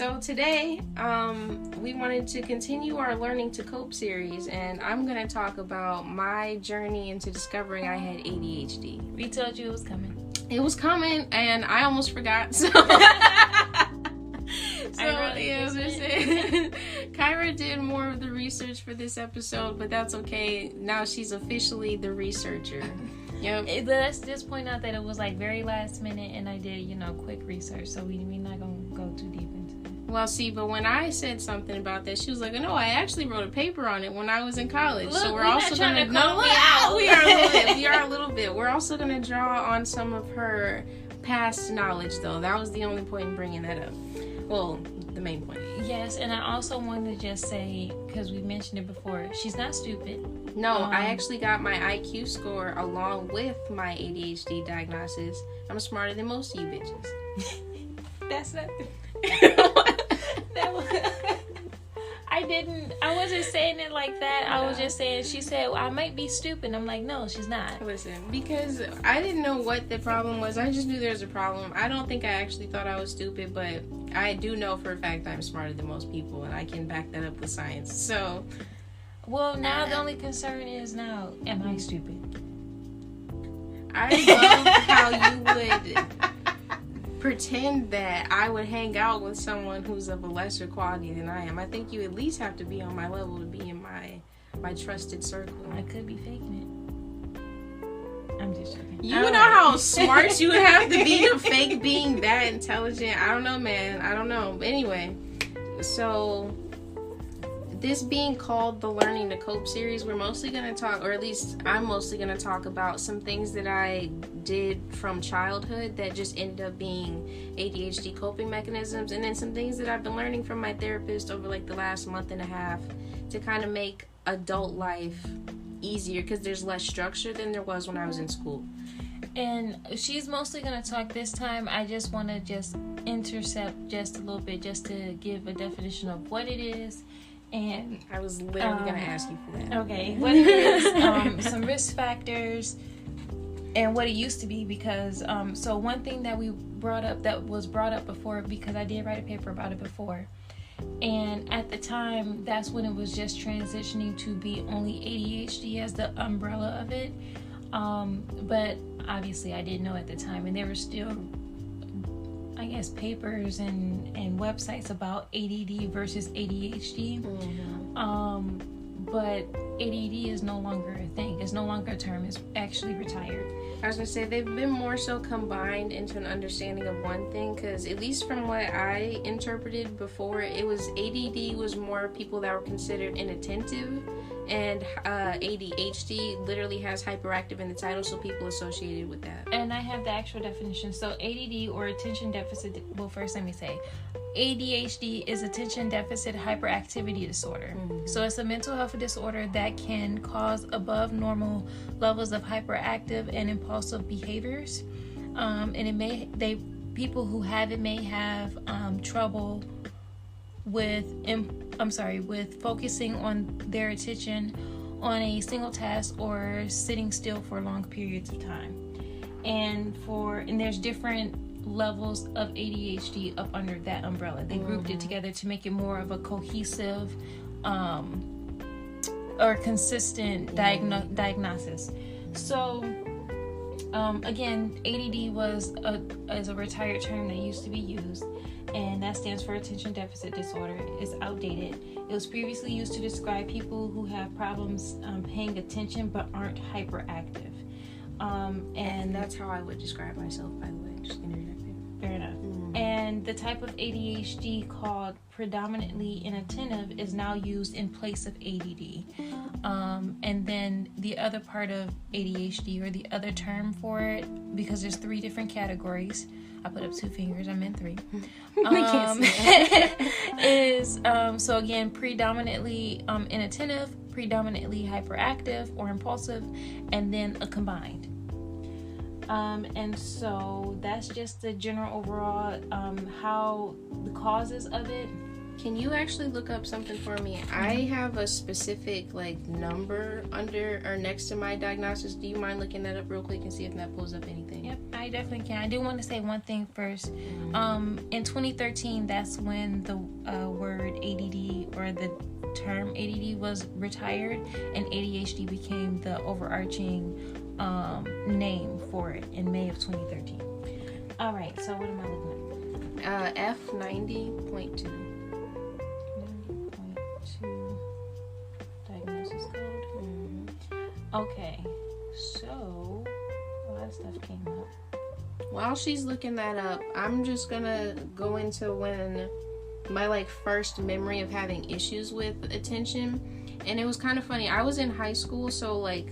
So today, we wanted to continue our Learning to Cope series, and I'm going to talk about my journey into discovering I had ADHD. We told you it was coming. It was coming, and I almost forgot, so... Khairah did more of the research for this episode, but that's okay. Now she's officially the researcher. Yep. Let's just point out that it was like very last minute, and I did, quick research, so we're not going to go too deep into it. Well, see, but when I said something about that, she was like, "No, I actually wrote a paper on it when I was in college." Look, so we're also going to we are a little bit. We're also going to draw on some of her past knowledge, though. That was the only point in bringing that up. Well, the main point. Yes, and I also wanted to just say, because we mentioned it before, she's not stupid. No, I actually got my IQ score along with my ADHD diagnosis. I'm smarter than most of you bitches. That's not... I wasn't saying it like that. I was just saying, she said, well, I might be stupid. I'm like, no, she's not. Listen, because I didn't know what the problem was. I just knew there was a problem. I don't think I actually thought I was stupid, but I do know for a fact I'm smarter than most people, and I can back that up with science. So... Well, now the only concern is now, am I stupid? I love how you would pretend that I would hang out with someone who's of a lesser quality than I am. I think you at least have to be on my level to be in my trusted circle. I could be faking it. I'm just joking. You know how smart you would have to be to fake being that intelligent? I don't know, man. I don't know. But anyway, so... this being called the Learning to Cope series, we're mostly going to talk, or at least I'm mostly going to talk about some things that I did from childhood that just ended up being ADHD coping mechanisms, and then some things that I've been learning from my therapist over like the last month and a half to kind of make adult life easier, because there's less structure than there was when I was in school. And she's mostly going to talk this time. I just want to just intercept just a little bit just to give a definition of what it is. And I was literally going to ask you for that. Okay. What it is, some risk factors, and what it used to be, because, so one thing that was brought up before, because I did write a paper about it before, and at the time, that's when it was just transitioning to be only ADHD as the umbrella of it, but obviously I didn't know at the time, and there were still, I guess, papers and websites about ADD versus ADHD. Mm-hmm. But ADD is no longer a thing. It's no longer a term. It's actually retired. I was going to say, they've been more so combined into an understanding of one thing, because at least from what I interpreted before, it was ADD was more people that were considered inattentive, and ADHD literally has hyperactive in the title, so people associated with that. And I have the actual definition. So ADD, or attention deficit, well, first let me say, ADHD is attention deficit hyperactivity disorder. Mm-hmm. So it's a mental health disorder that can cause above normal levels of hyperactive and impulsive behaviors. And people who have it may have trouble with focusing on their attention on a single task or sitting still for long periods of time. And there's different levels of ADHD up under that umbrella. They grouped it together to make it more of a cohesive or consistent diagnosis. So again, ADD is a retired term that used to be used, and that stands for attention deficit disorder. It's outdated. It was previously used to describe people who have problems paying attention but aren't hyperactive. And that's how I would describe myself, by the way. Just interjecting. Fair enough. Mm-hmm. And the type of ADHD called predominantly inattentive is now used in place of ADD. And then the other part of ADHD, or the other term for it, because there's 3 different categories. I put up 2 fingers. I meant 3. Is so again, predominantly inattentive, predominantly hyperactive or impulsive, and then a combined. And so that's just the general overall how the causes of it. Can you actually look up something for me? I have a specific number under or next to my diagnosis. Do you mind looking that up real quick and see if that pulls up anything? Yep, I definitely can. I do want to say one thing first. In 2013, that's when the word ADD or the term ADD was retired, and ADHD became the overarching name for it in May of 2013. All right, so what am I looking at? F90.2. Diagnosis code. Okay, so a lot of stuff came up. While she's looking that up, I'm just gonna go into when my first memory of having issues with attention. And it was kind of funny. I was in high school, so I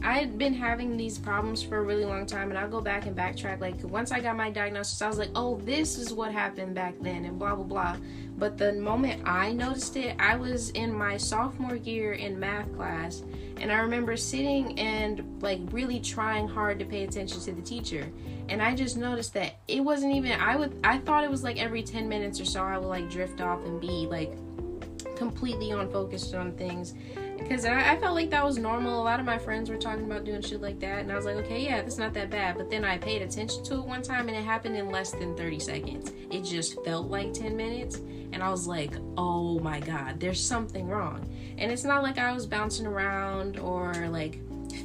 had been having these problems for a really long time, and I'll go back and backtrack. Once I got my diagnosis, I was like, oh, this is what happened back then, and blah, blah, blah. But the moment I noticed it, I was in my sophomore year in math class, and I remember sitting and, really trying hard to pay attention to the teacher. And I just noticed that it wasn't even, I thought it was, every 10 minutes or so, I would, drift off and be, completely unfocused on things. Because I felt like that was normal. A lot of my friends were talking about doing shit like that. And I was like, okay, yeah, that's not that bad. But then I paid attention to it one time, and it happened in less than 30 seconds. It just felt like 10 minutes. And I was like, oh my God, there's something wrong. And it's not like I was bouncing around or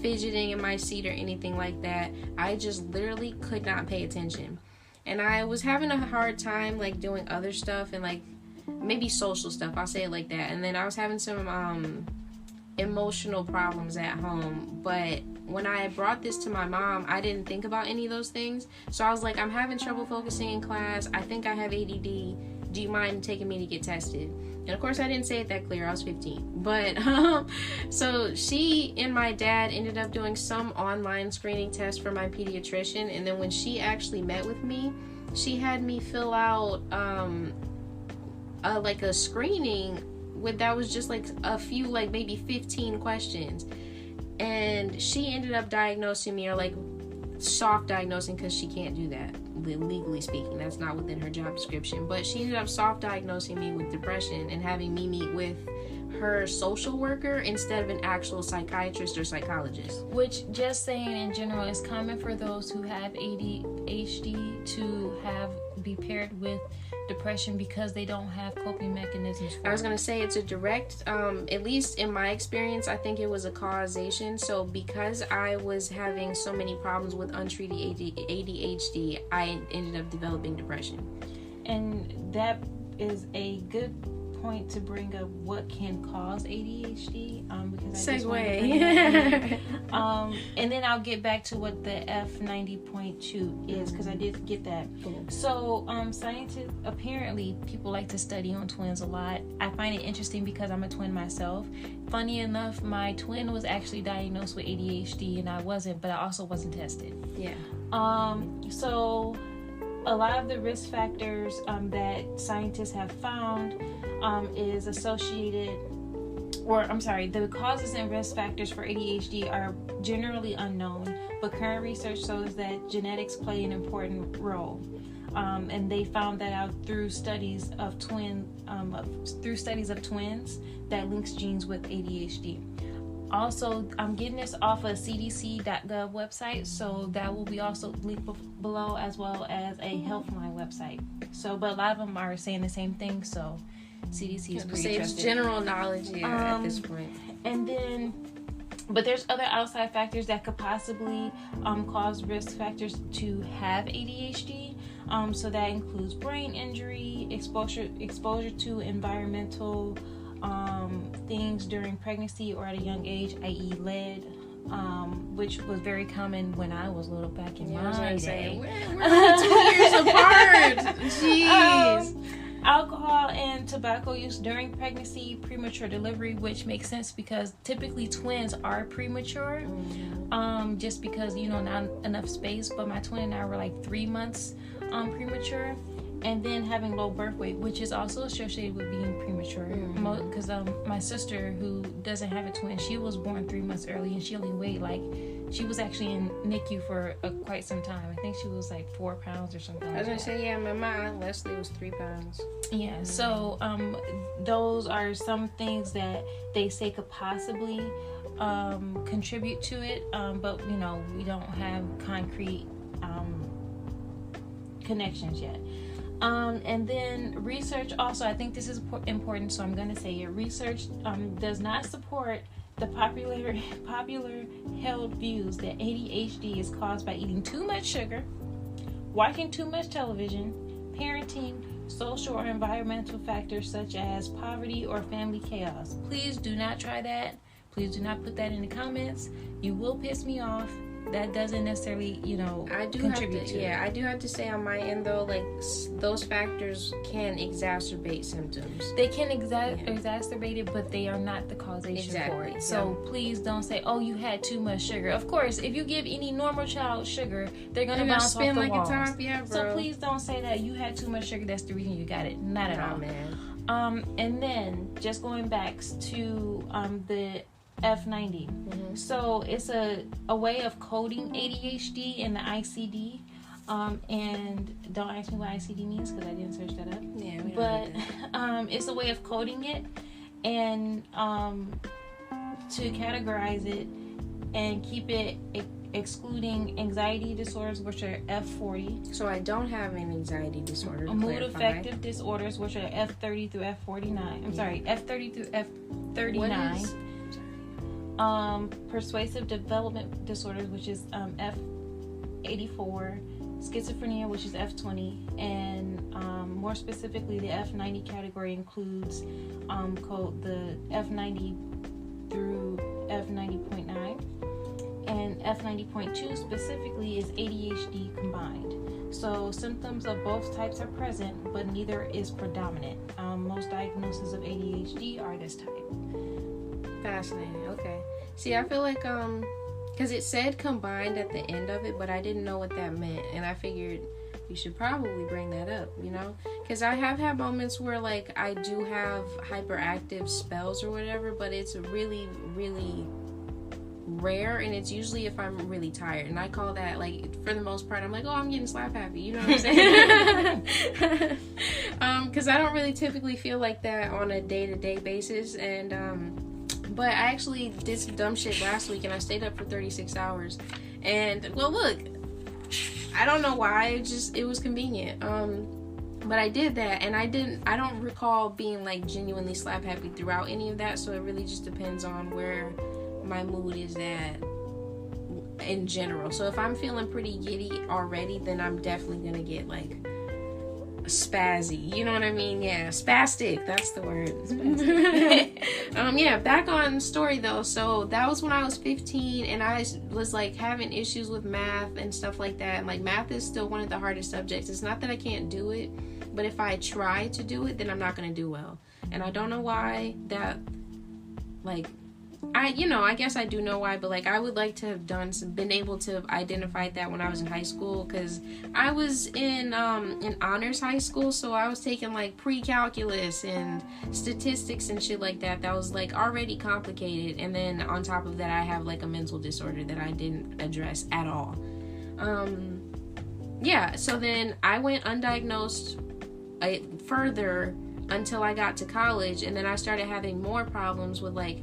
fidgeting in my seat or anything like that. I just literally could not pay attention. And I was having a hard time doing other stuff and maybe social stuff. I'll say it like that. And then I was having some emotional problems at home, but when I brought this to my mom, I didn't think about any of those things. So I was like, I'm having trouble focusing in class. I think I have ADD. Do you mind taking me to get tested? And of course I didn't say it that clear. I was 15. But so she and my dad ended up doing some online screening test for my pediatrician, and then when she actually met with me, she had me fill out a screening that was just a few maybe 15 questions, and she ended up diagnosing me, or soft diagnosing, because she can't do that legally speaking. That's not within her job description. But she ended up soft diagnosing me with depression and having me meet with her social worker instead of an actual psychiatrist or psychologist. Which, just saying in general, is common for those who have ADHD to be paired with depression because they don't have coping mechanisms for I was going to say it's a direct, at least in my experience, I think it was a causation. So because I was having so many problems with untreated ADHD, I ended up developing depression. And that is a good point to bring up what can cause ADHD, because I segue. And then I'll get back to what the F90.2 is, because I did get that. So scientists, apparently people like to study on twins a lot. I find it interesting because I'm a twin myself. Funny enough, my twin was actually diagnosed with ADHD and I wasn't, but I also wasn't tested. Yeah. So a lot of the risk factors that scientists have found is associated, the causes and risk factors for ADHD are generally unknown, but current research shows that genetics play an important role. And they found that out through studies of twins that links genes with ADHD. Also, I'm getting this off a cdc.gov website, so that will be also linked below, as well as a Healthline website. So, but a lot of them are saying the same thing, so CDC is pretty trusted. It's general knowledge at this point. And then, but there's other outside factors that could possibly cause risk factors to have ADHD. So that includes brain injury, exposure to environmental things during pregnancy or at a young age, i.e. lead, which was very common when I was little back in my day. We're 2 years apart. Jeez. Alcohol and tobacco use during pregnancy, premature delivery, which makes sense because typically twins are premature, just because, not enough space. But my twin and I were 3 months premature. And then having low birth weight, which is also associated with being premature. Because my sister, who doesn't have a twin, she was born 3 months early, and she only weighed she was actually in NICU for quite some time. I think she was like 4 pounds or something. I was gonna say, yeah, my aunt Leslie was 3 pounds. Yeah, so those are some things that they say could possibly contribute to it, but you know, we don't have concrete connections yet. And then research also, I think this is important, so I'm going to say it. Research does not support the popular held views that ADHD is caused by eating too much sugar, watching too much television, parenting, social or environmental factors such as poverty or family chaos. Please do not try that. Please do not put that in the comments. You will piss me off. That doesn't necessarily, you know, contribute to it. Yeah, I do have to say on my end, though, like, those factors can exacerbate symptoms. They can exacerbate it, but they are not the causation for it. So please don't say, oh, you had too much sugar. Of course, if you give any normal child sugar, they're going to bounce off the like walls. A top. Yeah, bro. So please don't say that you had too much sugar. That's the reason you got it. Not at all. Man. And then, just going back to the F90. Mm-hmm. So it's a way of coding ADHD in the ICD. And don't ask me what ICD means because I didn't search that up. Yeah, but it's a way of coding it and to categorize it and keep it excluding anxiety disorders, which are F40. So I don't have an anxiety disorder. Mood affective disorders, which are F30 through F49. I'm sorry, F30 through F39. Persuasive development disorders, which is F84, schizophrenia, which is F20, and more specifically, the F90 category includes the F90 through F90.9, and F90.2 specifically is ADHD combined. So symptoms of both types are present, but neither is predominant. Most diagnoses of ADHD are this type. Fascinating. Okay. See, I feel like because it said combined at the end of it, but I didn't know what that meant, and I figured you should probably bring that up, you know, because I have had moments where like I do have hyperactive spells or whatever, but it's really, really rare, and it's usually if I'm really tired, and I call that, like, for the most part, I'm like, oh, I'm getting slap happy, you know what I'm saying? Because I don't really typically feel like that on a day-to-day basis, and but I actually did some dumb shit last week, and I stayed up for 36 hours. And, well, look, I don't know why. It was convenient. But I did that, and I don't recall being, like, genuinely slap happy throughout any of that. So it really just depends on where my mood is at in general. So if I'm feeling pretty giddy already, then I'm definitely going to get, like, spazzy, you know what I mean? Yeah, spastic, that's the word. Yeah, back on story though. So that was when I was 15, and I was like having issues with math and stuff like that, and like math is still one of the hardest subjects. It's not that I can't do it, but if I try to do it, then I'm not going to do well, and I don't know why that, like, I guess I do know why, but like I would like to have been able to have identified that when I was in high school, because I was in honors high school, so I was taking like pre-calculus and statistics and shit like that was like already complicated, and then on top of that I have like a mental disorder that I didn't address at all. So then I went undiagnosed further until I got to college, and then I started having more problems with like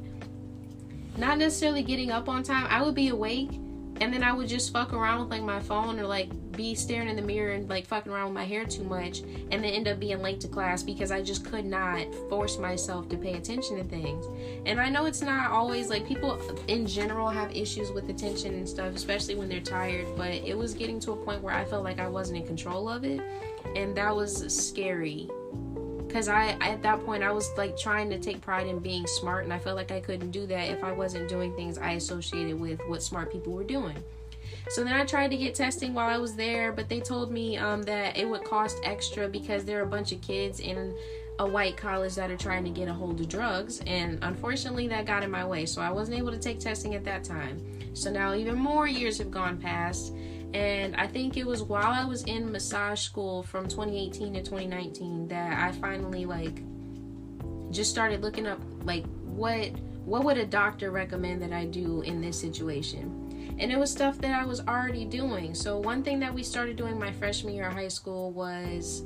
not necessarily getting up on time. I would be awake, and then I would just fuck around with like my phone, or like be staring in the mirror and like fucking around with my hair too much, and then end up being late to class because I just could not force myself to pay attention to things. And I know it's not always like, people in general have issues with attention and stuff, especially when they're tired, but it was getting to a point where I felt like I wasn't in control of it, and that was scary. Because at that point, I was like trying to take pride in being smart, and I felt like I couldn't do that if I wasn't doing things I associated with what smart people were doing. So then I tried to get testing while I was there, but they told me that it would cost extra because there are a bunch of kids in a white college that are trying to get a hold of drugs, and unfortunately that got in my way, so I wasn't able to take testing at that time. So now even more years have gone past, and I think it was while I was in massage school from 2018 to 2019 that I finally like just started looking up like what would a doctor recommend that I do in this situation. And it was stuff that I was already doing. So one thing that we started doing my freshman year of high school was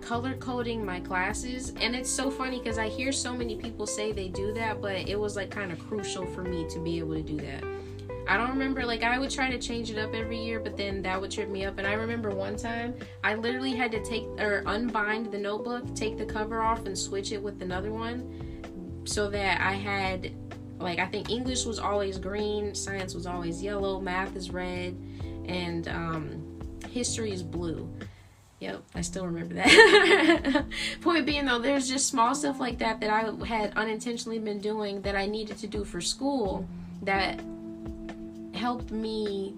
color coding my classes. And it's so funny because I hear so many people say they do that, but it was like kind of crucial for me to be able to do that. I don't remember, like, I would try to change it up every year, but then that would trip me up. And I remember one time I literally had to take or unbind the notebook, take the cover off, and switch it with another one, so that I had, like, I think English was always green, science was always yellow, math is red, and history is blue. Yep, I still remember that. Point being, though, there's just small stuff like that I had unintentionally been doing that I needed to do for school that helped me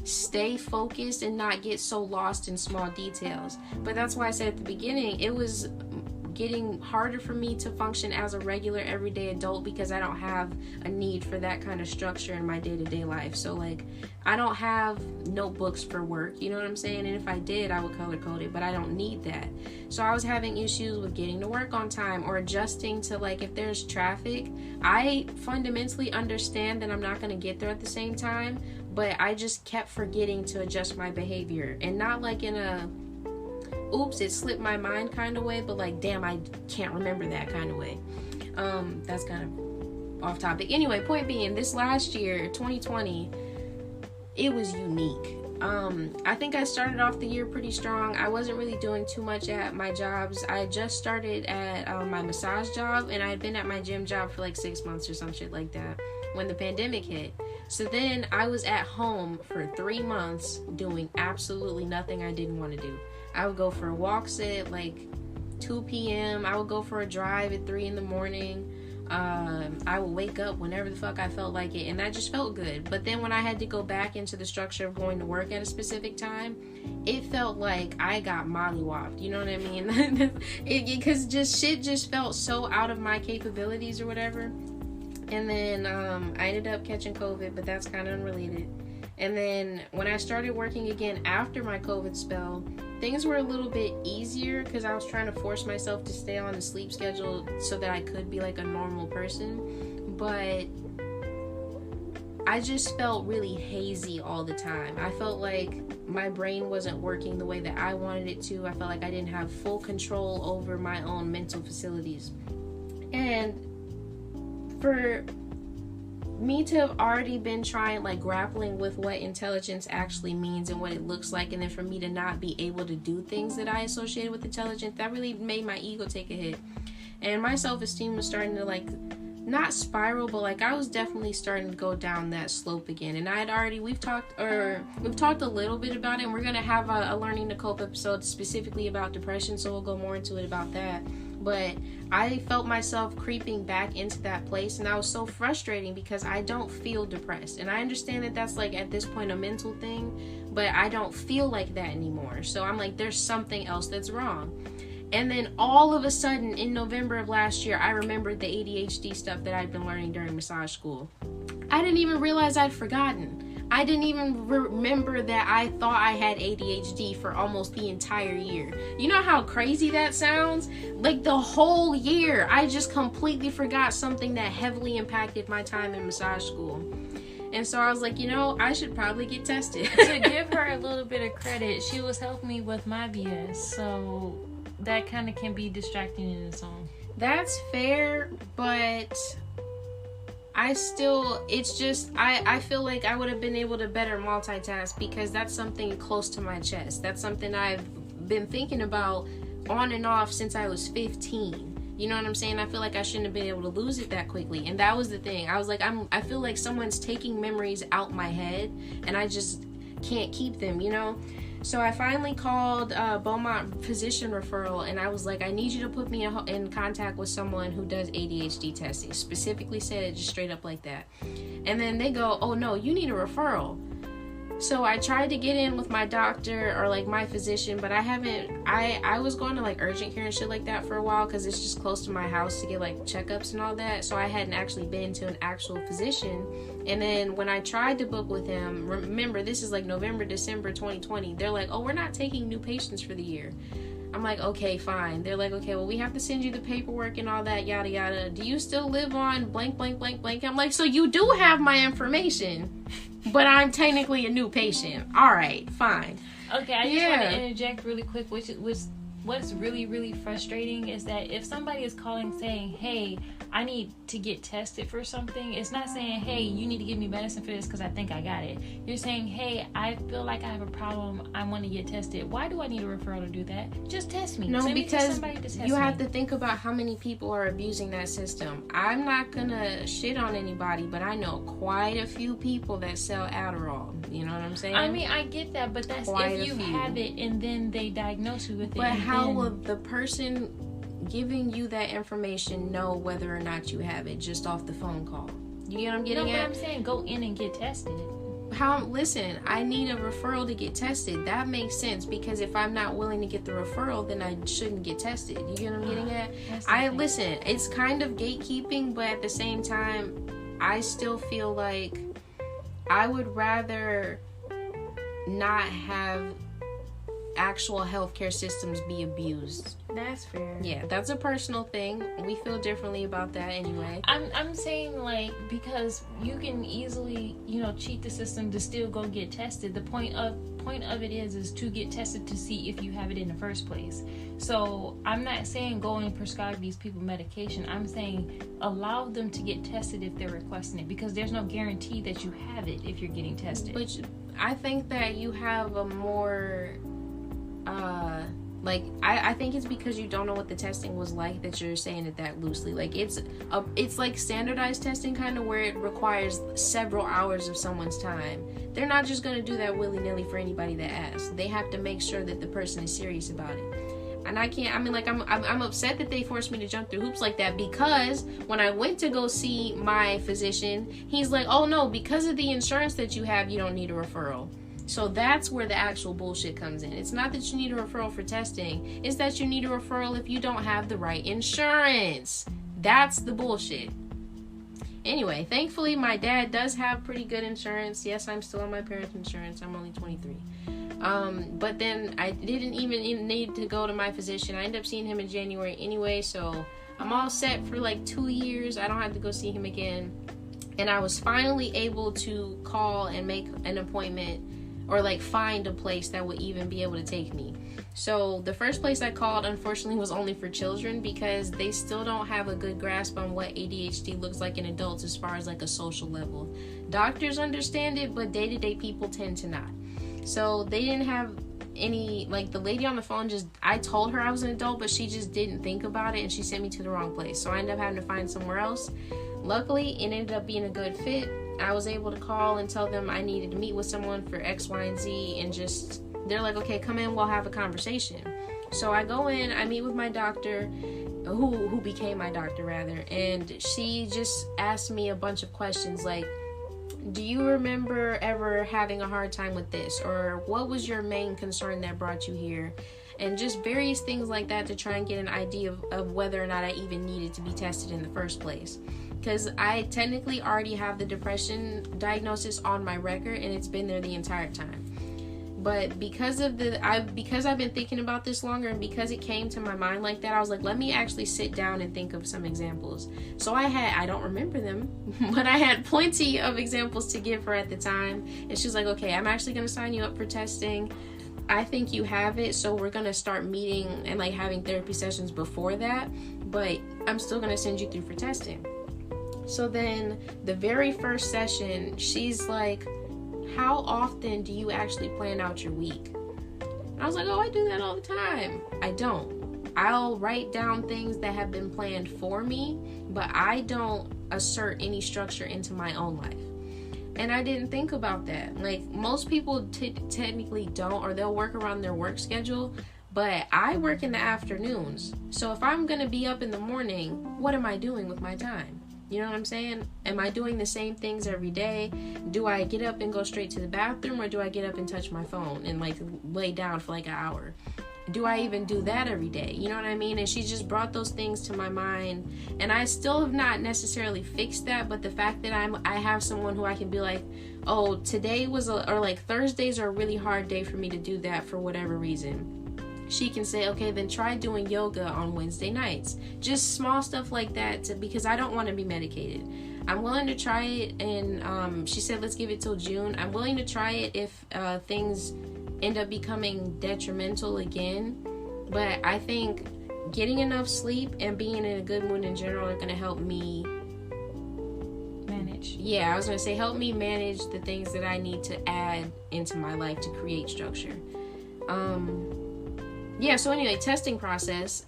stay focused and not get so lost in small details. But that's why I said at the beginning, it was getting harder for me to function as a regular everyday adult because I don't have a need for that kind of structure in my day-to-day life. So, like, I don't have notebooks for work, you know what I'm saying? And if I did, I would color code it, but I don't need that. So I was having issues with getting to work on time or adjusting to, like, if there's traffic. I fundamentally understand that I'm not going to get there at the same time, but I just kept forgetting to adjust my behavior, and not like in a oops, it slipped my mind kind of way, but like, damn, I can't remember that kind of way. That's kind of off topic. Anyway, point being, this last year, 2020, it was unique. I think I started off the year pretty strong. I wasn't really doing too much at my jobs. I just started at my massage job, and I had been at my gym job for like 6 months or some shit like that when the pandemic hit. So then I was at home for 3 months doing absolutely nothing I didn't want to do. I would go for walks at like 2 p.m. I would go for a drive at 3 in the morning. I would wake up whenever the fuck I felt like it, and that just felt good. But then when I had to go back into the structure of going to work at a specific time, it felt like I got mollywopped, you know what I mean? Because shit just felt so out of my capabilities or whatever. And then I ended up catching COVID, but that's kind of unrelated. And then when I started working again after my COVID spell, things were a little bit easier because I was trying to force myself to stay on a sleep schedule so that I could be like a normal person. But I just felt really hazy all the time. I felt like my brain wasn't working the way that I wanted it to. I felt like I didn't have full control over my own mental facilities. And for me to have already been trying, like, grappling with what intelligence actually means and what it looks like, and then for me to not be able to do things that I associated with intelligence, that really made my ego take a hit. And my self-esteem was starting to, like, not spiral, but like I was definitely starting to go down that slope again. And I had already, we've talked a little bit about it, and we're gonna have a learning to cope episode specifically about depression, so we'll go more into it about that. But I felt myself creeping back into that place, and I was so frustrating because I don't feel depressed. And I understand that that's like at this point a mental thing, but I don't feel like that anymore. So I'm like, there's something else that's wrong. And then all of a sudden in November of last year, I remembered the ADHD stuff that I'd been learning during massage school. I didn't even realize I'd forgotten. I didn't even remember that I thought I had ADHD for almost the entire year. You know how crazy that sounds? Like the whole year, I just completely forgot something that heavily impacted my time in massage school. And so I was like, you know, I should probably get tested. To give her a little bit of credit, she was helping me with my BS, so that kind of can be distracting in its own. That's fair, but I still, it's just, I feel like I would have been able to better multitask because that's something close to my chest. That's something I've been thinking about on and off since I was 15. You know what I'm saying? I feel like I shouldn't have been able to lose it that quickly. And that was the thing. I was like, I feel like someone's taking memories out my head and I just can't keep them, you know? So I finally called Beaumont physician referral, and I was like, I need you to put me in contact with someone who does ADHD testing. Specifically said it just straight up like that. And then they go, oh no, you need a referral. So I tried to get in with my doctor or like my physician, but I was going to like urgent care and shit like that for a while because it's just close to my house to get like checkups and all that. So I hadn't actually been to an actual physician. And then when I tried to book with him, remember this is like November, December 2020, they're like, oh, we're not taking new patients for the year. I'm like, okay, fine. They're like, okay, well, we have to send you the paperwork and all that, yada, yada. Do you still live on blank, blank, blank, blank? I'm like, so you do have my information. but I'm technically a new patient. All right, fine. Okay, I just want to interject really quick, which what's really, really frustrating is that if somebody is calling saying, hey, I need to get tested for something, it's not saying, hey, you need to give me medicine for this because I think I got it. You're saying, hey, I feel like I have a problem. I want to get tested. Why do I need a referral to do that? Just test me. No, Send because me to test you have me. to think about how many people are abusing that system. I'm not going to shit on anybody, but I know quite a few people that sell Adderall. You know what I'm saying? I mean, I get that, but that's if you have it and then they diagnose you with it. But how will the person giving you that information know whether or not you have it just off the phone call? You get what I'm getting at? No, but I'm saying go in and get tested. Listen, I need a referral to get tested. That makes sense, because if I'm not willing to get the referral, then I shouldn't get tested. You get what I'm getting at? Listen, it's kind of gatekeeping, but at the same time, I still feel like I would rather not have actual healthcare systems be abused. That's fair. Yeah, that's a personal thing. We feel differently about that anyway. I'm saying, like, because you can easily, cheat the system to still go get tested. The point of it is to get tested to see if you have it in the first place. So I'm not saying go and prescribe these people medication. I'm saying allow them to get tested if they're requesting it, because there's no guarantee that you have it if you're getting tested. But I think that you have a more I think it's because you don't know what the testing was like that you're saying it that loosely. Like it's like standardized testing, kind of, where it requires several hours of someone's time. They're not just going to do that willy-nilly for anybody that asks. They have to make sure that the person is serious about it. And I'm upset that they forced me to jump through hoops like that, because when I went to go see my physician, he's like, oh no, because of the insurance that you have, you don't need a referral. So that's where the actual bullshit comes in. It's not that you need a referral for testing. It's that you need a referral if you don't have the right insurance. That's the bullshit. Anyway, thankfully, my dad does have pretty good insurance. Yes, I'm still on my parents' insurance. I'm only 23. But then I didn't even need to go to my physician. I ended up seeing him in January anyway, so I'm all set for like 2 years. I don't have to go see him again. And I was finally able to call and make an appointment, or like find a place that would even be able to take me. So the first place I called, unfortunately, was only for children, because they still don't have a good grasp on what ADHD looks like in adults as far as like a social level. Doctors understand it, but day-to-day people tend to not. So they didn't have any, like, the lady on the phone I told her I was an adult, but she just didn't think about it, and she sent me to the wrong place. So I ended up having to find somewhere else. Luckily, it ended up being a good fit. I was able to call and tell them I needed to meet with someone for X, Y, and Z, and they're like, okay, come in, we'll have a conversation. So I go in, I meet with my doctor, who became my doctor rather, and she just asked me a bunch of questions like, do you remember ever having a hard time with this? Or what was your main concern that brought you here? And just various things like that to try and get an idea of whether or not I even needed to be tested in the first place. Because I technically already have the depression diagnosis on my record, and it's been there the entire time. But because I've been thinking about this longer, and because it came to my mind like that, I was like, let me actually sit down and think of some examples. So I don't remember them, but I had plenty of examples to give her at the time. And she's like, okay, I'm actually going to sign you up for testing. I think you have it, so we're going to start meeting and like having therapy sessions before that, but I'm still going to send you through for testing. So then the very first session, she's like, how often do you actually plan out your week? And I was like, oh, I do that all the time. I don't. I'll write down things that have been planned for me, but I don't assert any structure into my own life. And I didn't think about that. Like, most people technically don't, or they'll work around their work schedule, but I work in the afternoons. So if I'm going to be up in the morning, what am I doing with my time? You know what I'm saying? Am I doing the same things every day? Do I get up and go straight to the bathroom, or do I get up and touch my phone and like lay down for like an hour? Do I even do that every day? You know what I mean? And she just brought those things to my mind, and I still have not necessarily fixed that, but the fact that I have someone who I can be like, oh, today was or like Thursdays are a really hard day for me to do that for whatever reason. She can say, okay, then try doing yoga on Wednesday nights. Just small stuff like that, because I don't want to be medicated. I'm willing to try it, and she said let's give it till June. I'm willing to try it if things end up becoming detrimental again, but I think getting enough sleep and being in a good mood in general are going to help me manage. Yeah, I was going to say help me manage the things that I need to add into my life to create structure. Yeah, so anyway, testing process.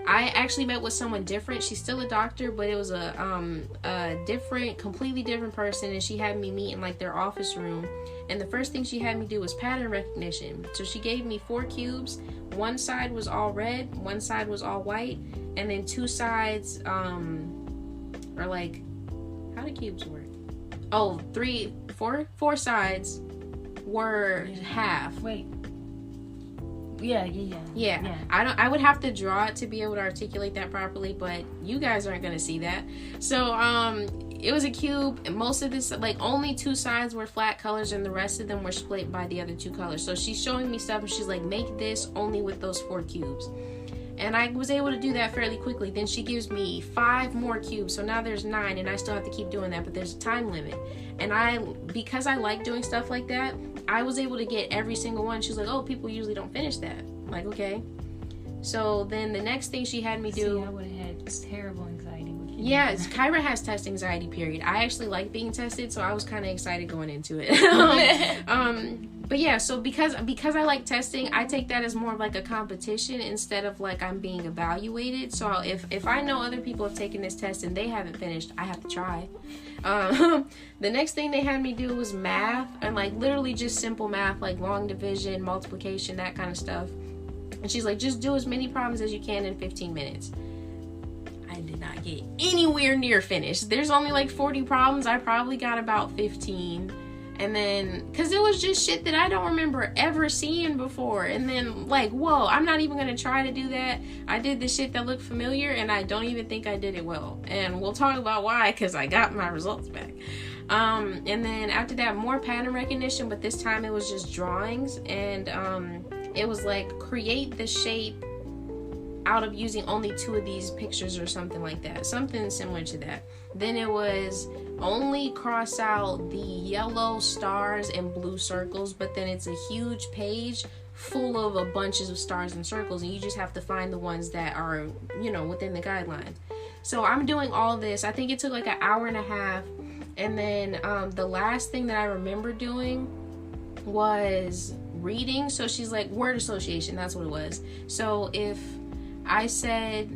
I actually met with someone different. She's still a doctor, but it was a different, completely different person, and she had me meet in like their office room. And the first thing she had me do was pattern recognition. So she gave me 4 cubes. One side was all red, one side was all white, and then 2 sides are like, how do cubes work? Oh, 4 sides were half. Wait. Yeah. I would have to draw it to be able to articulate that properly, but you guys aren't gonna see that. So it was a cube, and most of this, like, only 2 sides were flat colors and the rest of them were split by the other 2 colors. So she's showing me stuff and she's like, make this only with those 4 cubes. And I was able to do that fairly quickly. Then she gives me 5 more cubes, so now there's 9, and I still have to keep doing that, but there's a time limit. And because I like doing stuff like that, I was able to get every single one. She's like, oh, people usually don't finish that. I'm like, okay. So then the next thing she had me do... I would have had terrible anxiety with you. Yeah, Khairah has test anxiety, period. I actually like being tested, so I was kind of excited going into it. But yeah, so because I like testing, I take that as more of like a competition instead of like I'm being evaluated. So if I know other people have taken this test and they haven't finished, I have to try. The next thing they had me do was math, and like literally just simple math, like long division, multiplication, that kind of stuff. And she's like, just do as many problems as you can in 15 minutes. I did not get anywhere near finished. There's only like 40 problems. I probably got about 15. And then, because it was just shit that I don't remember ever seeing before. And then, like, whoa, I'm not even going to try to do that. I did the shit that looked familiar, and I don't even think I did it well. And we'll talk about why, because I got my results back. And then after that, more pattern recognition, but this time it was just drawings. And it was like, create the shape out of using only 2 of these pictures or something like that. Something similar to that. Then it was only cross out the yellow stars and blue circles, but then it's a huge page full of a bunches of stars and circles, and you just have to find the ones that are, you know, within the guidelines. So I'm doing all this. I think it took like an hour and a half, and then the last thing that I remember doing was reading. So she's like, word association, that's what it was. So if I said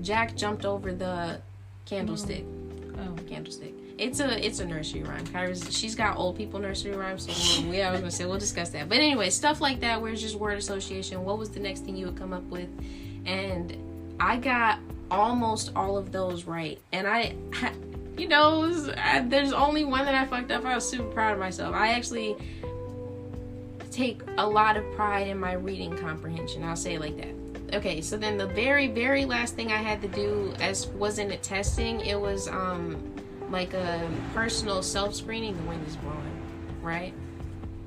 Jack jumped over the candlestick. Candlestick. It's a nursery rhyme. She's got old people nursery rhymes, so I was gonna say we'll discuss that. But anyway, stuff like that where it's just word association. What was the next thing you would come up with? And I got almost all of those right. And there's only one that I fucked up. I was super proud of myself. I actually take a lot of pride in my reading comprehension. I'll say it like that. Okay, so then the very, very last thing I had to do wasn't it testing. It was like a personal self-screening. The wind is blowing, right?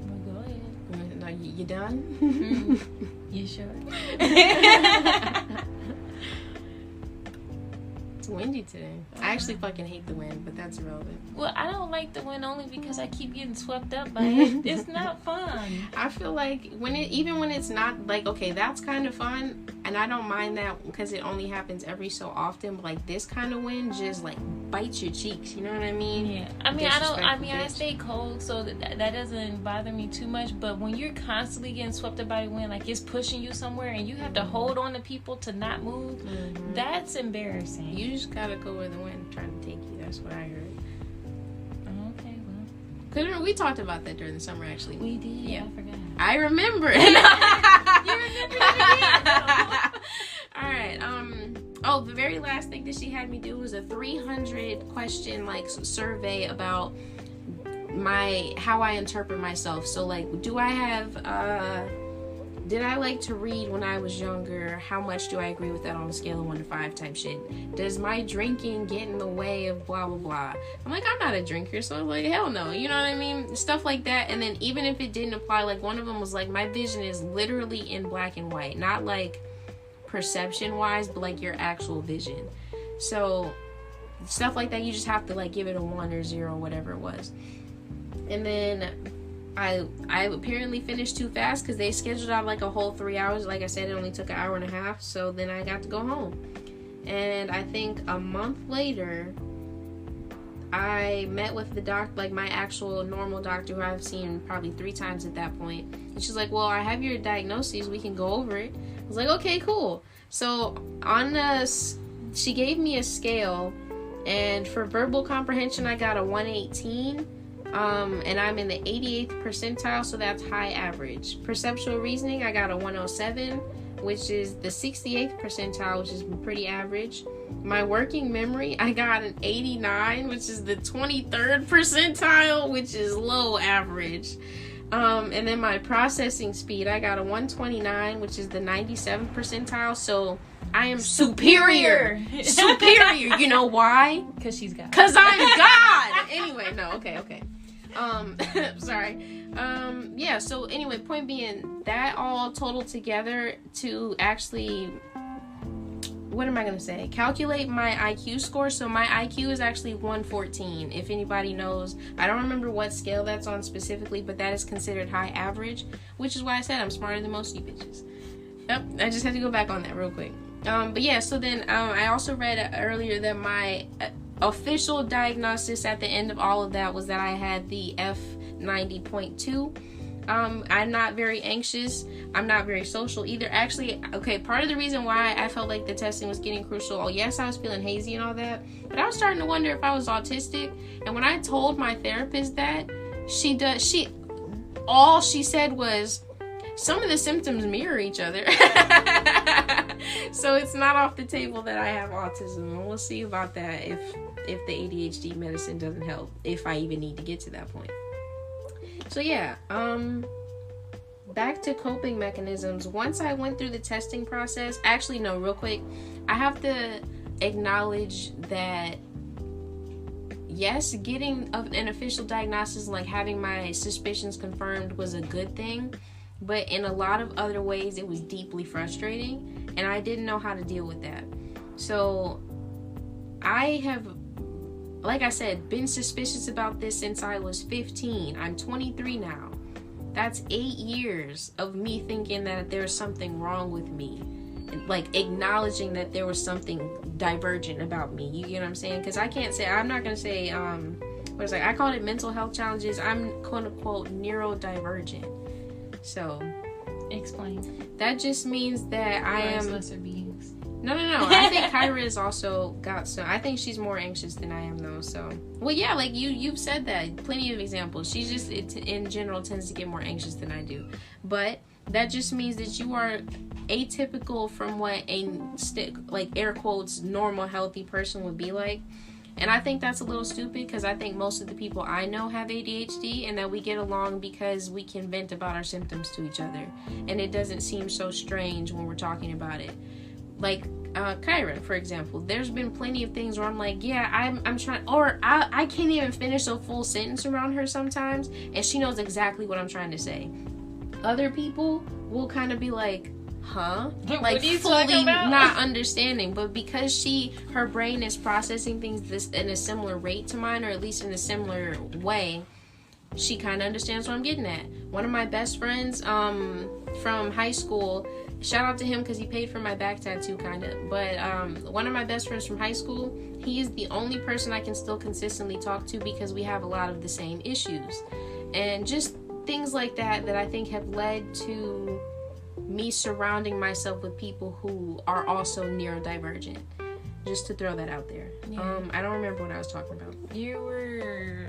Well, go ahead. No, you done? Mm-hmm. You sure? It's windy today. I actually fucking hate the wind, but that's irrelevant. Well, I don't like the wind only because I keep getting swept up by it. It's not fun. I feel like even when it's not, like, okay, that's kind of fun, and I don't mind that because it only happens every so often, but like this kind of wind just like bites your cheeks, you know what I mean? Yeah. I stay cold, so that doesn't bother me too much, but when you're constantly getting swept up by the wind, like it's pushing you somewhere and you have to hold on to people to not move, that's embarrassing. You just gotta go where the wind trying to take you. That's what I heard. Okay, well. Because we talked about that during the summer, actually. We did? Yeah. I forgot. I remember. You remember that? All right. The very last thing that she had me do was a 300 question like survey about how I interpret myself. So like, do I have did I like to read when I was younger? How much do I agree with that on a scale of 1 to 5 type shit? Does my drinking get in the way of blah, blah, blah? I'm like, I'm not a drinker, so I'm like, hell no. You know what I mean? Stuff like that. And then even if it didn't apply, like one of them was like, my vision is literally in black and white. Not like perception-wise, but like your actual vision. So stuff like that, you just have to like give it a 1 or 0, whatever it was. And then I apparently finished too fast because they scheduled out like a whole 3 hours. Like I said, it only took an hour and a half. So then I got to go home. And I think a month later, I met with the doctor, like my actual normal doctor, who I've seen probably 3 times at that point. And she's like, well, I have your diagnoses. We can go over it. I was like, okay, cool. So she gave me a scale. And for verbal comprehension, I got a 118. And I'm in the 88th percentile, so that's high average. Perceptual reasoning, I got a 107, which is the 68th percentile, which is pretty average. My working memory, I got an 89, which is the 23rd percentile, which is low average. And then my processing speed, I got a 129, which is the 97th percentile, so I am superior. Superior. You know why? Because she's God. Because I'm God. Anyway, no, okay. Sorry. Yeah, so anyway, point being, that all totaled together to actually, what am I going to say? Calculate my IQ score. So my IQ is actually 114. If anybody knows, I don't remember what scale that's on specifically, but that is considered high average, which is why I said I'm smarter than most of you bitches. Yep, I just had to go back on that real quick. But yeah, so then I also read earlier that my official diagnosis at the end of all of that was that I had the F90.2. I'm not very anxious. I'm not very social either. Actually, okay, part of the reason why I felt like the testing was getting crucial, yes, I was feeling hazy and all that, but I was starting to wonder if I was autistic. And when I told my therapist that, all she said was, some of the symptoms mirror each other. So it's not off the table that I have autism, and we'll see about that if the ADHD medicine doesn't help, if I even need to get to that point. So yeah, back to coping mechanisms. Once I went through the testing process, actually no, real quick, I have to acknowledge that yes, getting an official diagnosis, like having my suspicions confirmed, was a good thing. But in a lot of other ways, it was deeply frustrating, and I didn't know how to deal with that. So I have, like I said, been suspicious about this since I was 15. I'm 23 now. That's 8 years of me thinking that there was something wrong with me. Like, acknowledging that there was something divergent about me. You get what I'm saying? Because I'm not going to say, I called it mental health challenges. I'm quote unquote neurodivergent. So, explain. That just means that I am lesser beings. No. I think Khairah has also got some. I think she's more anxious than I am, though. So, well, yeah, like you've said that. Plenty of examples. She just, in general, tends to get more anxious than I do. But that just means that you are atypical from what like air quotes normal healthy person would be like. And I think that's a little stupid, because I think most of the people I know have ADHD, and that we get along because we can vent about our symptoms to each other. And it doesn't seem so strange when we're talking about it. Like Khairah, for example. There's been plenty of things where I'm like, yeah, I'm trying, or I can't even finish a full sentence around her sometimes, and she knows exactly what I'm trying to say. Other people will kind of be like, huh? Like fully not understanding, but because her brain is processing things in a similar rate to mine, or at least in a similar way, she kind of understands what I'm getting at. One of my best friends from high school, shout out to him because he paid for my back tattoo kind of, but one of my best friends from high school, he is the only person I can still consistently talk to because we have a lot of the same issues. And just things like that I think have led to me surrounding myself with people who are also neurodivergent. Just to throw that out there. Yeah. I don't remember what I was talking about. You were...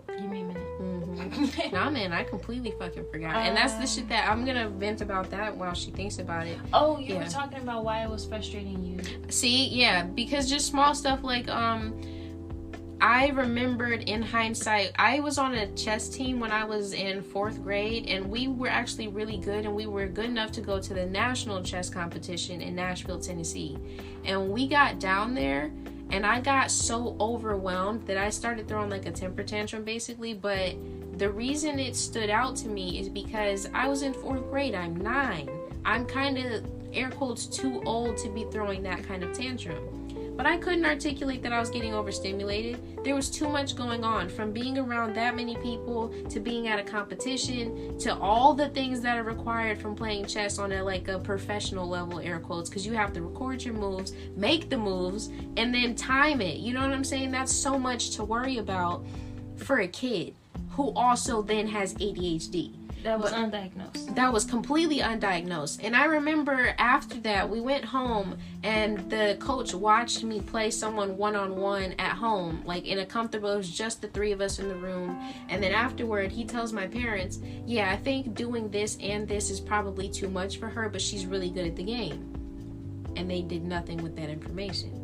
Give me a minute. Mm-hmm. Nah, man, I completely fucking forgot. And that's the shit that I'm gonna vent about that while she thinks about it. Oh, you were talking about why it was frustrating you. See, yeah, because just small stuff like, I remembered in hindsight, I was on a chess team when I was in 4th grade, and we were actually really good, and we were good enough to go to the national chess competition in Nashville, Tennessee. And we got down there, and I got so overwhelmed that I started throwing like a temper tantrum basically. But the reason it stood out to me is because I was in 4th grade. I'm 9. I'm kind of, air quotes, too old to be throwing that kind of tantrum. but I couldn't articulate that I was getting overstimulated. There was too much going on, from being around that many people to being at a competition to all the things that are required from playing chess on a professional level, air quotes, because you have to record your moves, make the moves, and then time it. You know what I'm saying? That's so much to worry about for a kid who also then has ADHD. That was undiagnosed. That was completely undiagnosed. And I remember after that, we went home and the coach watched me play someone one-on-one at home, like in a comfortable, it was just the three of us in the room. And then afterward, he tells my parents, yeah, I think doing this and this is probably too much for her, but she's really good at the game. And they did nothing with that information.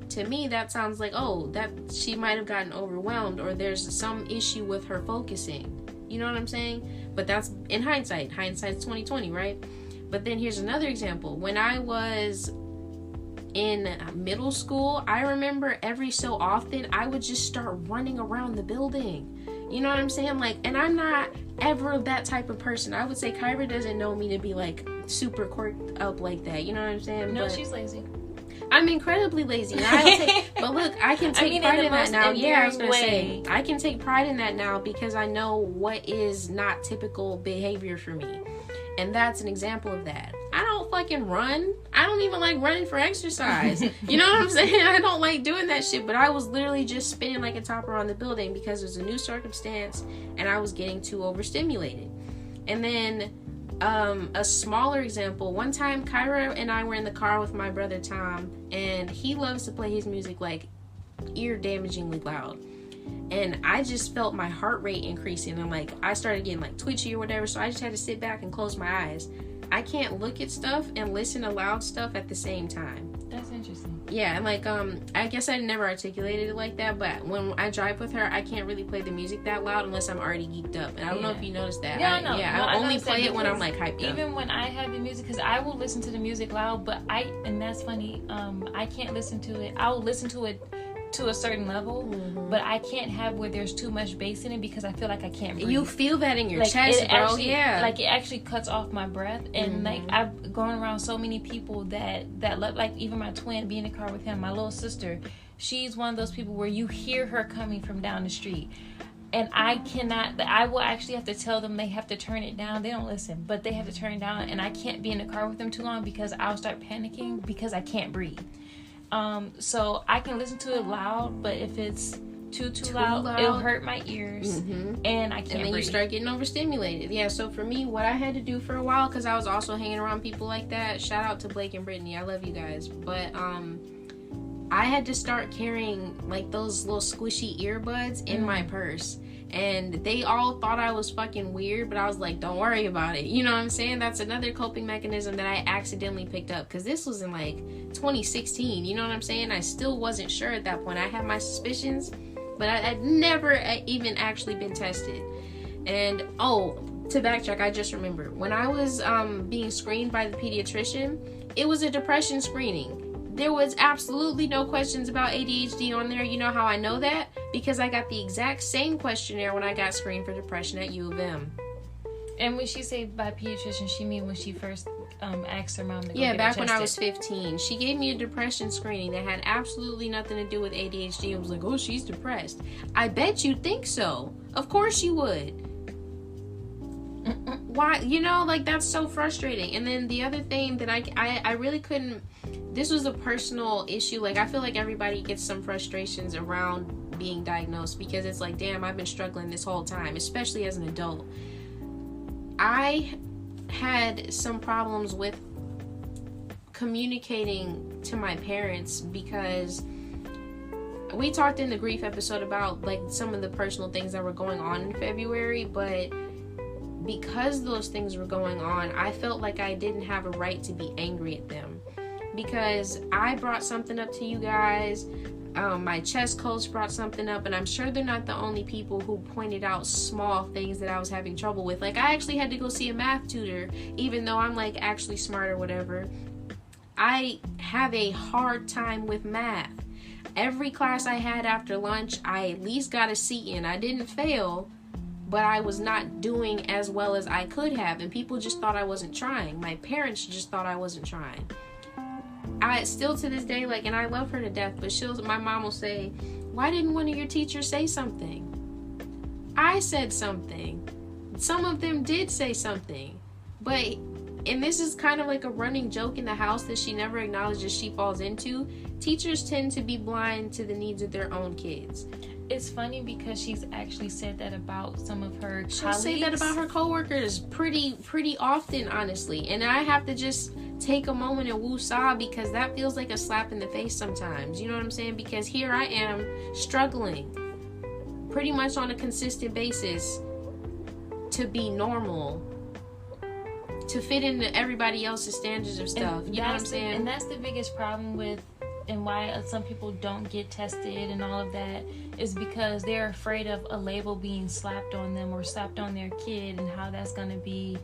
To me, that sounds like, oh, that she might have gotten overwhelmed, or there's some issue with her focusing. You know what I'm saying? But that's in hindsight. Hindsight's 20/20, right? But then here's another example. When I was in middle school, I remember every so often I would just start running around the building. You know what I'm saying? Like, and I'm not ever that type of person. I would say Khairah doesn't know me to be like super quirked up like that. You know what I'm saying? No, she's lazy. I'm incredibly lazy. But look, I can take pride in that now. Yeah, I was going to say, I can take pride in that now because I know what is not typical behavior for me. And that's an example of that. I don't fucking run. I don't even like running for exercise. You know what I'm saying? I don't like doing that shit. But I was literally just spinning like a top around the building because it was a new circumstance and I was getting too overstimulated. And then a smaller example, one time Khairah and I were in the car with my brother Tom, and he loves to play his music like ear damagingly loud, and I just felt my heart rate increasing, and like I started getting like twitchy or whatever, so I just had to sit back and close my eyes. I can't look at stuff and listen to loud stuff at the same time. That's interesting. Yeah, and like I guess I never articulated it like that, but when I drive with her, I can't really play the music that loud unless I'm already geeked up. And I don't know if you noticed that. I only play it when I'm like hyped up. Even when I have the music, because I will listen to the music loud, but and that's funny, I can't listen to it. I'll listen to it to a certain level, but I can't have where there's too much bass in it because I feel like I can't breathe. You feel that in your chest, bro. Actually, like it actually cuts off my breath, and like I've gone around so many people that love, like even my twin, being in the car with him, my little sister, she's one of those people where you hear her coming from down the street. And I will actually have to tell them they have to turn it down. They don't listen, but they have to turn it down, and I can't be in the car with them too long because I'll start panicking because I can't breathe. So I can listen to it loud, but if it's too loud, it'll hurt my ears, and I can't breathe. And then you start getting overstimulated. Yeah, so for me, what I had to do for a while, because I was also hanging around people like that, shout out to Blake and Brittany, I love you guys, but I had to start carrying like those little squishy earbuds in my purse. And they all thought I was fucking weird, but I was like, don't worry about it. You know what I'm saying? That's another coping mechanism that I accidentally picked up, because this was in like 2016. You know what I'm saying? I still wasn't sure at that point. I had my suspicions, but I'd never even actually been tested. And to backtrack, I just remembered when I was being screened by the pediatrician, it was a depression screening. There was absolutely no questions about ADHD on there. You know how I know that? Because I got the exact same questionnaire when I got screened for depression at U of M. And when she say by pediatrician, she mean when she first asked her mom to go get back her when tested. I was 15. She gave me a depression screening that had absolutely nothing to do with ADHD. It was like, oh, she's depressed. I bet you think so. Of course you would. Why? You know, like, that's so frustrating. And then the other thing that I really couldn't... This was a personal issue. Like, I feel like everybody gets some frustrations around being diagnosed, because it's like, damn, I've been struggling this whole time, especially as an adult. I had some problems with communicating to my parents, because we talked in the grief episode about like some of the personal things that were going on in February, but because those things were going on, I felt like I didn't have a right to be angry at them, because I brought something up to you guys. My chess coach brought something up, and I'm sure they're not the only people who pointed out small things that I was having trouble with. Like, I actually had to go see a math tutor, even though I'm like actually smart or whatever. I have a hard time with math. Every class I had after lunch, I at least got a C in. I didn't fail, but I was not doing as well as I could have, and people just thought I wasn't trying. My parents just thought I wasn't trying. I still to this day, like, and I love her to death, but my mom will say, why didn't one of your teachers say something? I said something. Some of them did say something. But, and this is kind of like a running joke in the house that she never acknowledges she falls into. Teachers tend to be blind to the needs of their own kids. It's funny because she's actually said that about some of her colleagues. She'll say that about her coworkers pretty often, honestly. And I have to just take a moment and woo-saw, because that feels like a slap in the face sometimes. You know what I'm saying? Because here I am struggling pretty much on a consistent basis to be normal, to fit into everybody else's standards of stuff. You know what I'm saying? And that's the biggest problem with, and why some people don't get tested and all of that, is because they're afraid of a label being slapped on them or slapped on their kid, and how that's going to be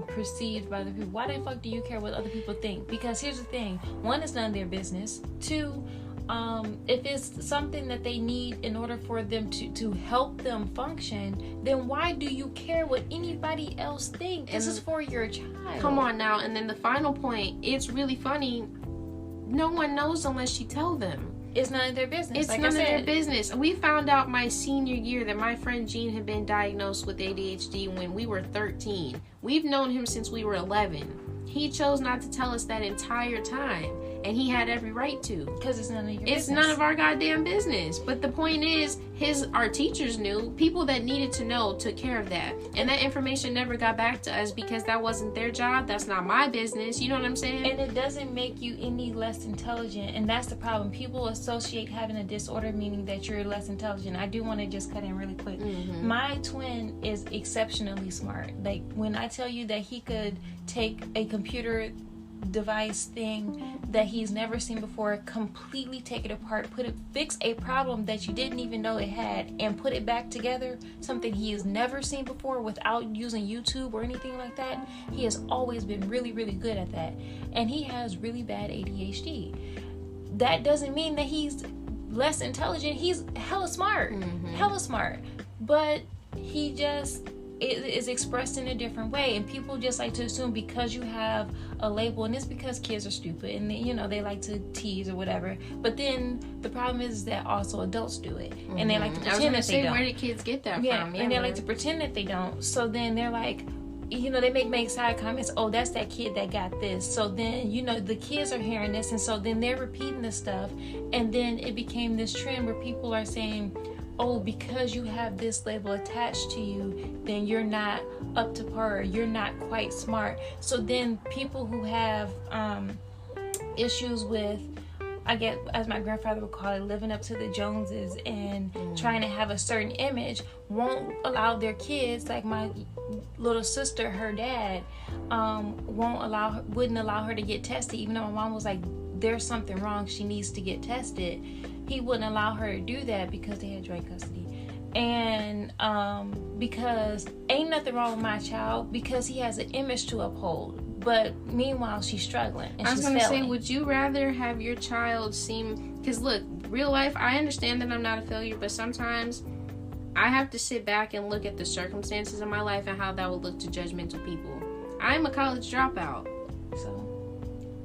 perceived by other people. Why the fuck do you care what other people think? Because here's the thing: one, it's none of their business. Two, if it's something that they need in order for them to help them function, then why do you care what anybody else thinks? This is for your child. Come on now. And then the final point, it's really funny. No one knows unless you tell them. It's none of their business. It's none of their business. We found out my senior year that my friend Gene had been diagnosed with ADHD when we were 13. We've known him since we were 11. He chose not to tell us that entire time. And he had every right to. Because it's none of your business. It's none of our goddamn business. But the point is, our teachers knew. People that needed to know took care of that. And that information never got back to us because that wasn't their job. That's not my business. You know what I'm saying? And it doesn't make you any less intelligent. And that's the problem. People associate having a disorder meaning that you're less intelligent. I do want to just cut in really quick. Mm-hmm. My twin is exceptionally smart. Like, when I tell you that he could take a computer device thing that he's never seen before, completely take it apart, fix a problem that you didn't even know it had, and put it back together, something he has never seen before without using YouTube or anything like that. He has always been really, really good at that. And he has really bad ADHD. That doesn't mean that he's less intelligent. He's hella smart. Mm-hmm. Hella smart. But he just is expressed in a different way, and people just like to assume because you have a label, and it's because kids are stupid and they like to tease or whatever. But then the problem is that also adults do it, mm-hmm. and they like to pretend that they don't. Where did kids get that from? And they like to pretend that they don't. So then they're like, they make side comments. Oh, that's that kid that got this. So then the kids are hearing this, and so then they're repeating this stuff, and then it became this trend where people are saying, oh, because you have this label attached to you, then you're not up to par, you're not quite smart. So then people who have issues with, I guess, as my grandfather would call it, living up to the Joneses and trying to have a certain image, won't allow their kids, like my little sister, her dad, wouldn't allow her to get tested, even though my mom was like, there's something wrong, she needs to get tested. He wouldn't allow her to do that because they had joint custody. And because ain't nothing wrong with my child, because he has an image to uphold. But meanwhile, she's struggling and she's failing. I was going to say, would you rather have your child seem... Because look, real life, I understand that I'm not a failure, but sometimes I have to sit back and look at the circumstances of my life and how that would look to judgmental people. I'm a college dropout. So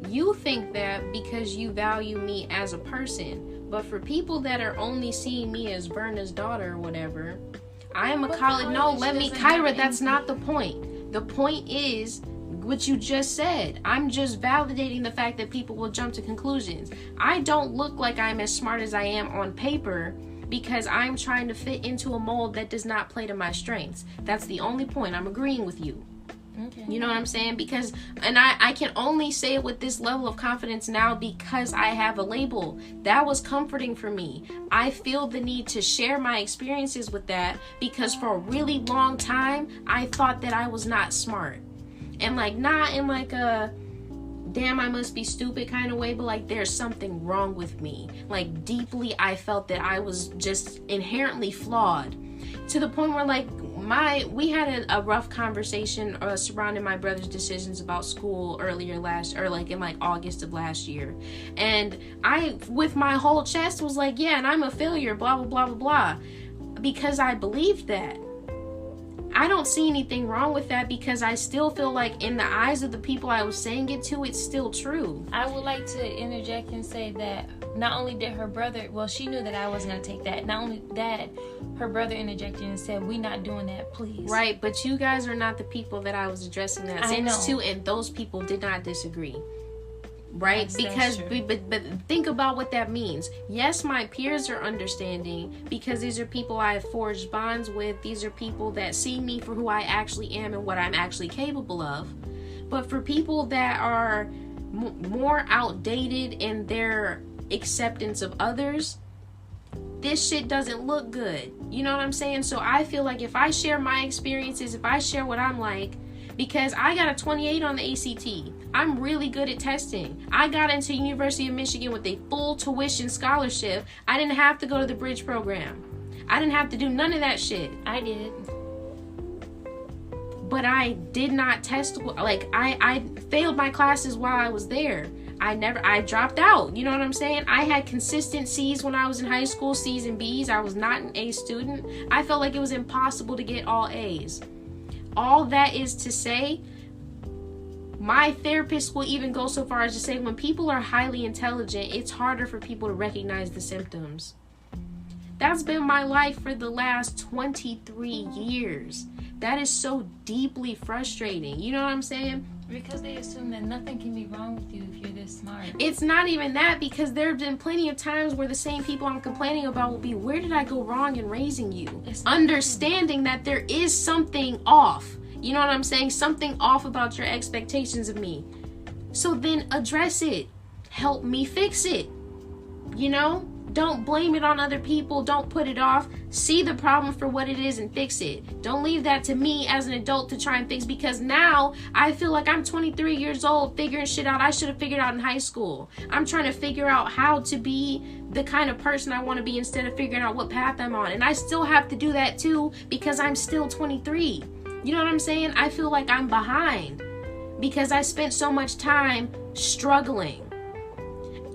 you think that because you value me as a person... But for people that are only seeing me as Berna's daughter or whatever, I am a college... No, Khairah, that's not the point. The point is what you just said. I'm just validating the fact that people will jump to conclusions. I don't look like I'm as smart as I am on paper because I'm trying to fit into a mold that does not play to my strengths. That's the only point. I'm agreeing with you. Okay. You know what I'm saying? Because, and I can only say it with this level of confidence now because I have a label. That was comforting for me. I feel the need to share my experiences with that because for a really long time, I thought that I was not smart. And like, not in like a, damn, I must be stupid kind of way, but like there's something wrong with me. Like deeply, I felt that I was just inherently flawed to the point where like, we had a rough conversation surrounding my brother's decisions about school in like August of last year, and I with my whole chest was like, yeah, and I'm a failure, blah blah blah blah blah, because I believed that. I don't see anything wrong with that, because I still feel like in the eyes of the people I was saying it to, it's still true. I would like to interject and say that not only did her brother, well, she knew that I wasn't going to take that. Not only that, her brother interjected and said, "We not doing that, please." Right, but you guys are not the people that I was addressing that sentence to, and those people did not disagree. Right? Because but think about what that means. Yes, my peers are understanding, because these are people I have forged bonds with. These are people that see me for who I actually am and what I'm actually capable of. But for people that are more outdated in their acceptance of others, this shit doesn't look good. You know what I'm saying? So I feel like if I share my experiences, if I share what I'm like, because I got a 28 on the ACT. I'm really good at testing. I got into University of Michigan with a full tuition scholarship. I didn't have to go to the bridge program. I didn't have to do none of that shit. I did. But I did not test. Like, I failed my classes while I was there. I dropped out. You know what I'm saying? I had consistent C's when I was in high school, C's and B's. I was not an A student. I felt like it was impossible to get all A's. All that is to say, my therapist will even go so far as to say when people are highly intelligent, it's harder for people to recognize the symptoms. That's been my life for the last 23 years. That is so deeply frustrating. You know what I'm saying? Because they assume that nothing can be wrong with you if you're this smart. It's not even that, because there have been plenty of times where the same people I'm complaining about will be, where did I go wrong in raising you? Understanding that there is something off. You know what I'm saying? Something off about your expectations of me. So then address it. Help me fix it. You know? Don't blame it on other people. Don't put it off. See the problem for what it is and fix it. Don't leave that to me as an adult to try and fix, because now I feel like I'm 23 years old figuring shit out I should have figured out in high school. I'm trying to figure out how to be the kind of person I want to be instead of figuring out what path I'm on. And I still have to do that too, because I'm still 23. You know what I'm saying? I feel like I'm behind because I spent so much time struggling.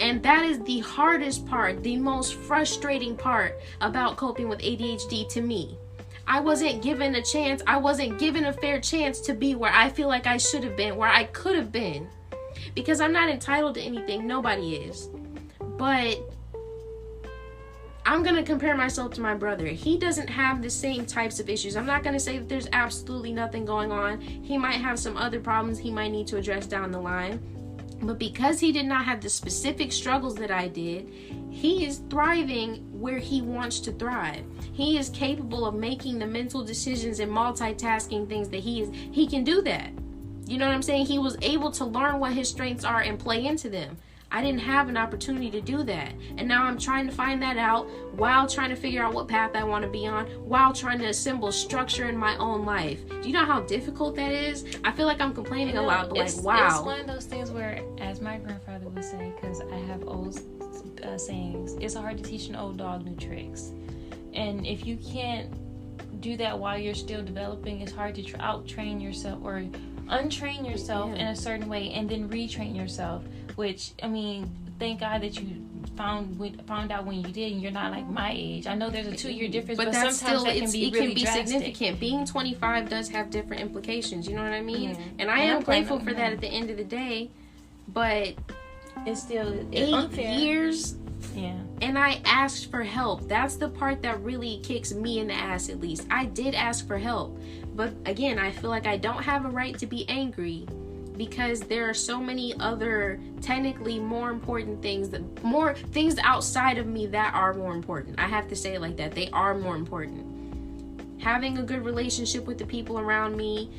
And that is the hardest part, the most frustrating part about coping with ADHD to me. I wasn't given a chance. I wasn't given a fair chance to be where I feel like I should have been, where I could have been. Because I'm not entitled to anything. Nobody is. But I'm going to compare myself to my brother. He doesn't have the same types of issues. I'm not going to say that there's absolutely nothing going on. He might have some other problems he might need to address down the line. But because he did not have the specific struggles that I did, he is thriving where he wants to thrive. He is capable of making the mental decisions and multitasking things that he can do that. You know what I'm saying? He was able to learn what his strengths are and play into them. I didn't have an opportunity to do that. And now I'm trying to find that out while trying to figure out what path I want to be on, while trying to assemble structure in my own life. Do you know how difficult that is? I feel like I'm complaining a lot, but like, wow. It's one of those things where, as my grandfather would say, because I have old sayings, it's hard to teach an old dog new tricks. And if you can't do that while you're still developing, it's hard to out-train yourself or untrain yourself in a certain way and then retrain yourself. Which, I mean, thank God that you found out when you did, and you're not like my age. I know there's a 2-year difference, but sometimes that can be really drastic. Significant. Being 25 does have different implications. You know what I mean? Mm-hmm. And I am grateful for that at the end of the day. But it's still 8 years. Yeah. And I asked for help. That's the part that really kicks me in the ass, at least. I did ask for help. But again, I feel like I don't have a right to be angry, because there are so many other technically more important things, more things outside of me that are more important. I have to say it like that. They are more important. Having a good relationship with the people around me,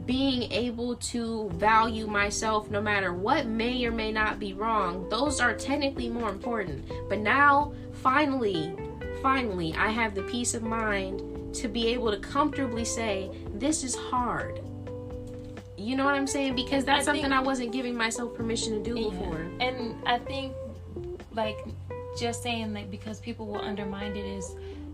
being able to value myself no matter what may or may not be wrong, those are technically more important. But now, finally, I have the peace of mind to be able to comfortably say, this is hard. You know what I'm saying? Because that's something I wasn't giving myself permission to do before. And I think, like, just saying, like, because people will undermine it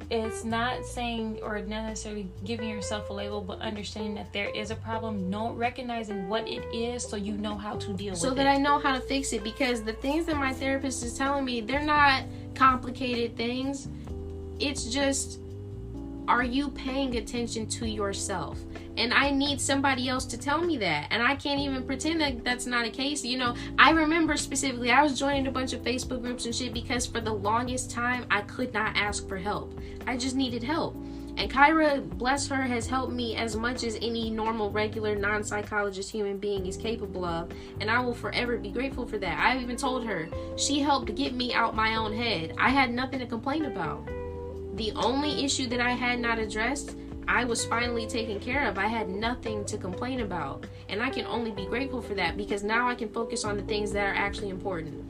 it's not saying or not necessarily giving yourself a label, but understanding that there is a problem, recognizing what it is so you know how to deal with it. So that I know how to fix it, because the things that my therapist is telling me, they're not complicated things. It's just are you paying attention to yourself? And I need somebody else to tell me that. And I can't even pretend that that's not a case. You know, I remember specifically, I was joining a bunch of Facebook groups and shit because for the longest time, I could not ask for help. I just needed help. And Khairah, bless her, has helped me as much as any normal, regular, non-psychologist human being is capable of. And I will forever be grateful for that. I even told her, she helped get me out my own head. I had nothing to complain about. The only issue that I had not addressed, I was finally taken care of. I had nothing to complain about. And I can only be grateful for that because now I can focus on the things that are actually important.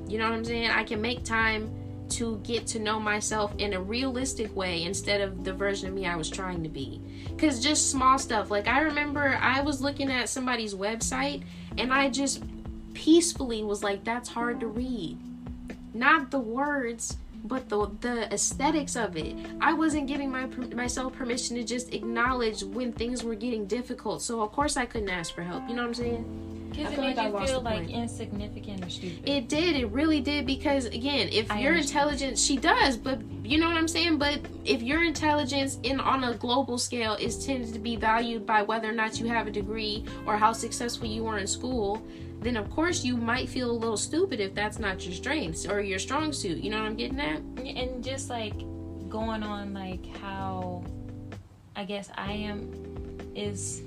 You know what I'm saying? I can make time to get to know myself in a realistic way instead of the version of me I was trying to be. Because just small stuff. Like, I remember I was looking at somebody's website and I just peacefully was like, that's hard to read. Not the words, but the aesthetics of it. I wasn't giving myself permission to just acknowledge when things were getting difficult. So of course I couldn't ask for help. You know what I'm saying? Because it made you feel like insignificant or stupid. It did. It really did. Because again, if your intelligence, she does, but you know what I'm saying? But if your intelligence on a global scale is tended to be valued by whether or not you have a degree or how successful you were in school, then of course you might feel a little stupid if that's not your strengths or your strong suit. You know what I'm getting at? And just like going on like how I guess I am is,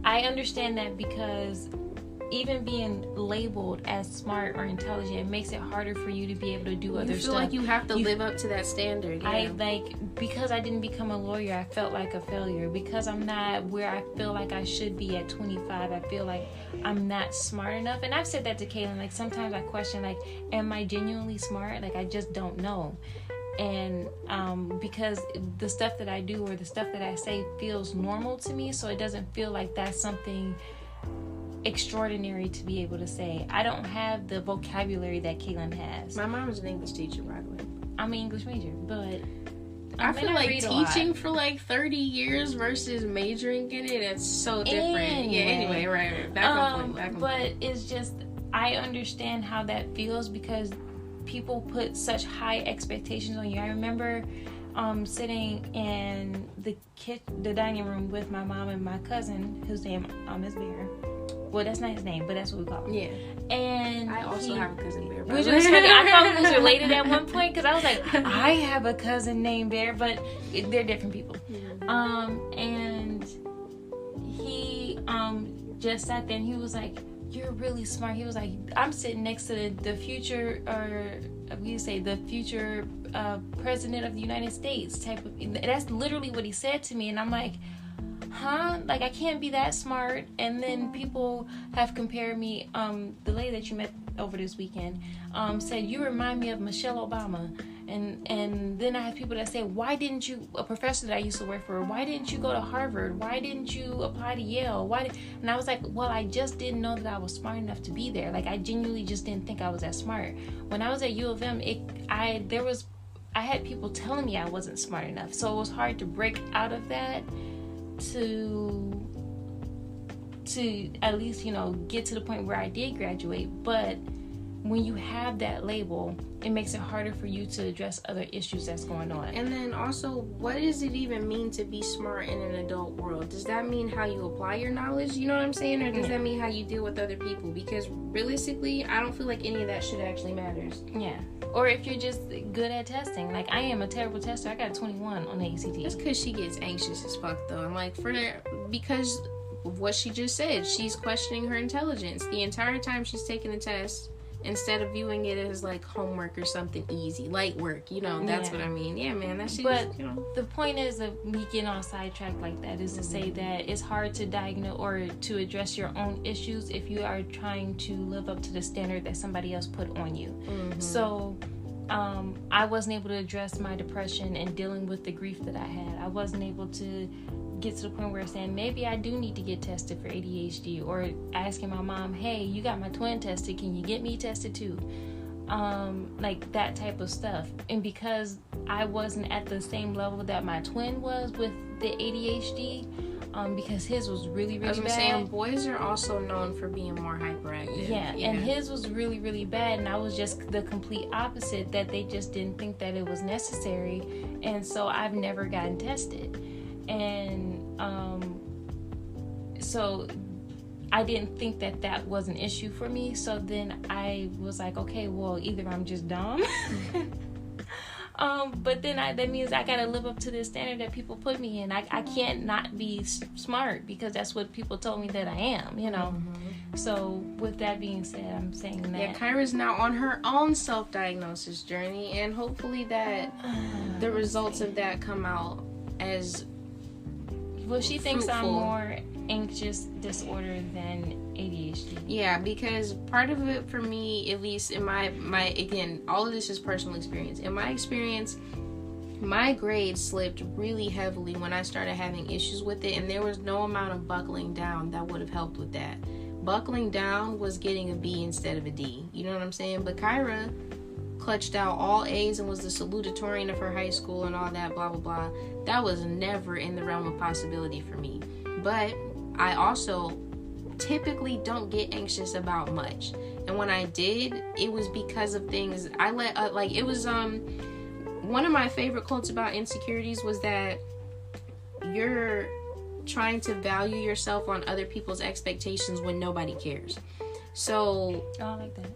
I understand that because even being labeled as smart or intelligent, it makes it harder for you to be able to do other stuff. You feel like you have to live up to that standard. Yeah. Because I didn't become a lawyer, I felt like a failure. Because I'm not where I feel like I should be at 25, I feel like I'm not smart enough. And I've said that to Kaylyn. Like, sometimes I question, like, am I genuinely smart? Like, I just don't know. And because the stuff that I do or the stuff that I say feels normal to me, so it doesn't feel like that's something extraordinary to be able to say. I don't have the vocabulary that Kaylyn has. My mom was an English teacher, by the way. I'm an English major, but I feel like teaching for like 30 years versus majoring in it, it's so different. Anyway, right. Back on point. But it's just, I understand how that feels because people put such high expectations on you. I remember sitting in the dining room with my mom and my cousin, whose name is Bear. Well, that's not his name, but that's what we call him. Yeah. And I also have a cousin Bear. Which was funny. I thought we was related at one point because I was like, I have a cousin named Bear, but they're different people. Mm-hmm. And he just sat there and he was like, you're really smart. He was like, I'm sitting next to the future, or we say the future president of the United States type of. That's literally what he said to me, and I'm like, huh? Like, I can't be that smart. And then people have compared me. The lady that you met over this weekend said you remind me of Michelle Obama. And then I have people that say, why didn't you, a professor that I used to work for, why didn't you go to Harvard? Why didn't you apply to Yale? And I was like, well, I just didn't know that I was smart enough to be there. Like, I genuinely just didn't think I was that smart. When I was at U of M, I had people telling me I wasn't smart enough. So it was hard to break out of that to at least, get to the point where I did graduate. But when you have that label, it makes it harder for you to address other issues that's going on. And then also, what does it even mean to be smart in an adult world? Does that mean how you apply your knowledge? You know what I'm saying? Or does that mean how you deal with other people? Because realistically, I don't feel like any of that shit actually matters. Yeah. Or if you're just good at testing. Like, I am a terrible tester. I got a 21 on the ACT. That's because she gets anxious as fuck, though. I'm like, because of what she just said, she's questioning her intelligence. The entire time she's taking the test, instead of viewing it as like homework or something easy, light work, that's what I mean. Yeah, man, that shit. But the point is of me getting on sidetracked like that is to say that it's hard to diagnose or to address your own issues if you are trying to live up to the standard that somebody else put on you. Mm-hmm. So I wasn't able to address my depression and dealing with the grief that I had. I wasn't able to get to the point where I'm saying maybe I do need to get tested for ADHD, or asking my mom, hey, you got my twin tested, can you get me tested too? like that type of stuff. And because I wasn't at the same level that my twin was with the ADHD, because his was really, really bad. Saying boys are also known for being more hyperactive. Yeah, and his was really, really bad, and I was just the complete opposite, that they just didn't think that it was necessary, and so I've never gotten tested. And so I didn't think that that was an issue for me, so then I was like, okay, well, either I'm just dumb, but then that means I gotta live up to the standard that people put me in. I can't not be smart, because that's what people told me that I am, you know. Mm-hmm. So with that being said, I'm saying that. Yeah, Khairah's now on her own self-diagnosis journey, and hopefully that the results of that come out as well. She thinks fruitful. I'm more anxious disorder than ADHD. Yeah, because part of it for me, at least in my again, all of this is personal experience. In my experience, my grades slipped really heavily when I started having issues with it, and there was no amount of buckling down that would have helped with that. Buckling down was getting a B instead of a D. You know what I'm saying? But Khairah clutched out all A's and was the salutatorian of her high school and all that, blah, blah, blah. That was never in the realm of possibility for me. But I also typically don't get anxious about much. And when I did, it was because of things I let, it was, one of my favorite quotes about insecurities was that you're trying to value yourself on other people's expectations when nobody cares. So, I like that.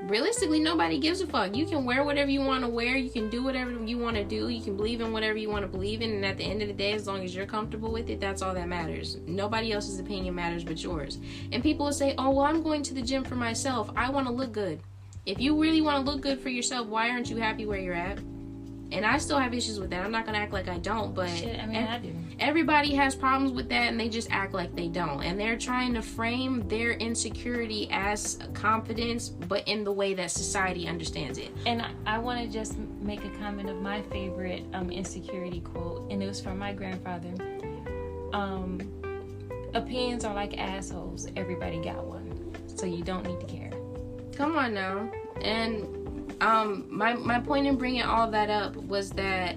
Realistically, nobody gives a fuck. You can wear whatever you want to wear. You can do whatever you want to do. You can believe in whatever you want to believe in. And at the end of the day, as long as you're comfortable with it, that's all that matters. Nobody else's opinion matters but yours. And people will say, oh, well, I'm going to the gym for myself. I want to look good. If you really want to look good for yourself, why aren't you happy where you're at? And I still have issues with that. I'm not going to act like I don't, but I do. Everybody has problems with that, and they just act like they don't. And they're trying to frame their insecurity as confidence, but in the way that society understands it. And I want to just make a comment of my favorite insecurity quote, and it was from my grandfather. Opinions are like assholes. Everybody got one. So you don't need to care. Come on now. And my point in bringing all that up was that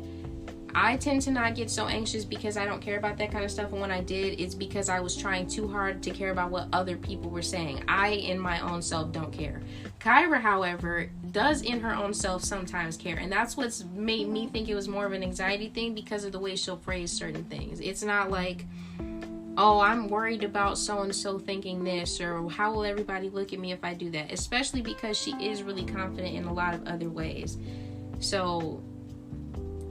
I tend to not get so anxious because I don't care about that kind of stuff. And when I did, it's because I was trying too hard to care about what other people were saying. I, in my own self, don't care. Khairah, however, does in her own self sometimes care. And that's what's made me think it was more of an anxiety thing, because of the way she'll phrase certain things. It's not like, oh, I'm worried about so-and-so thinking this, or how will everybody look at me if I do that? Especially because she is really confident in a lot of other ways. So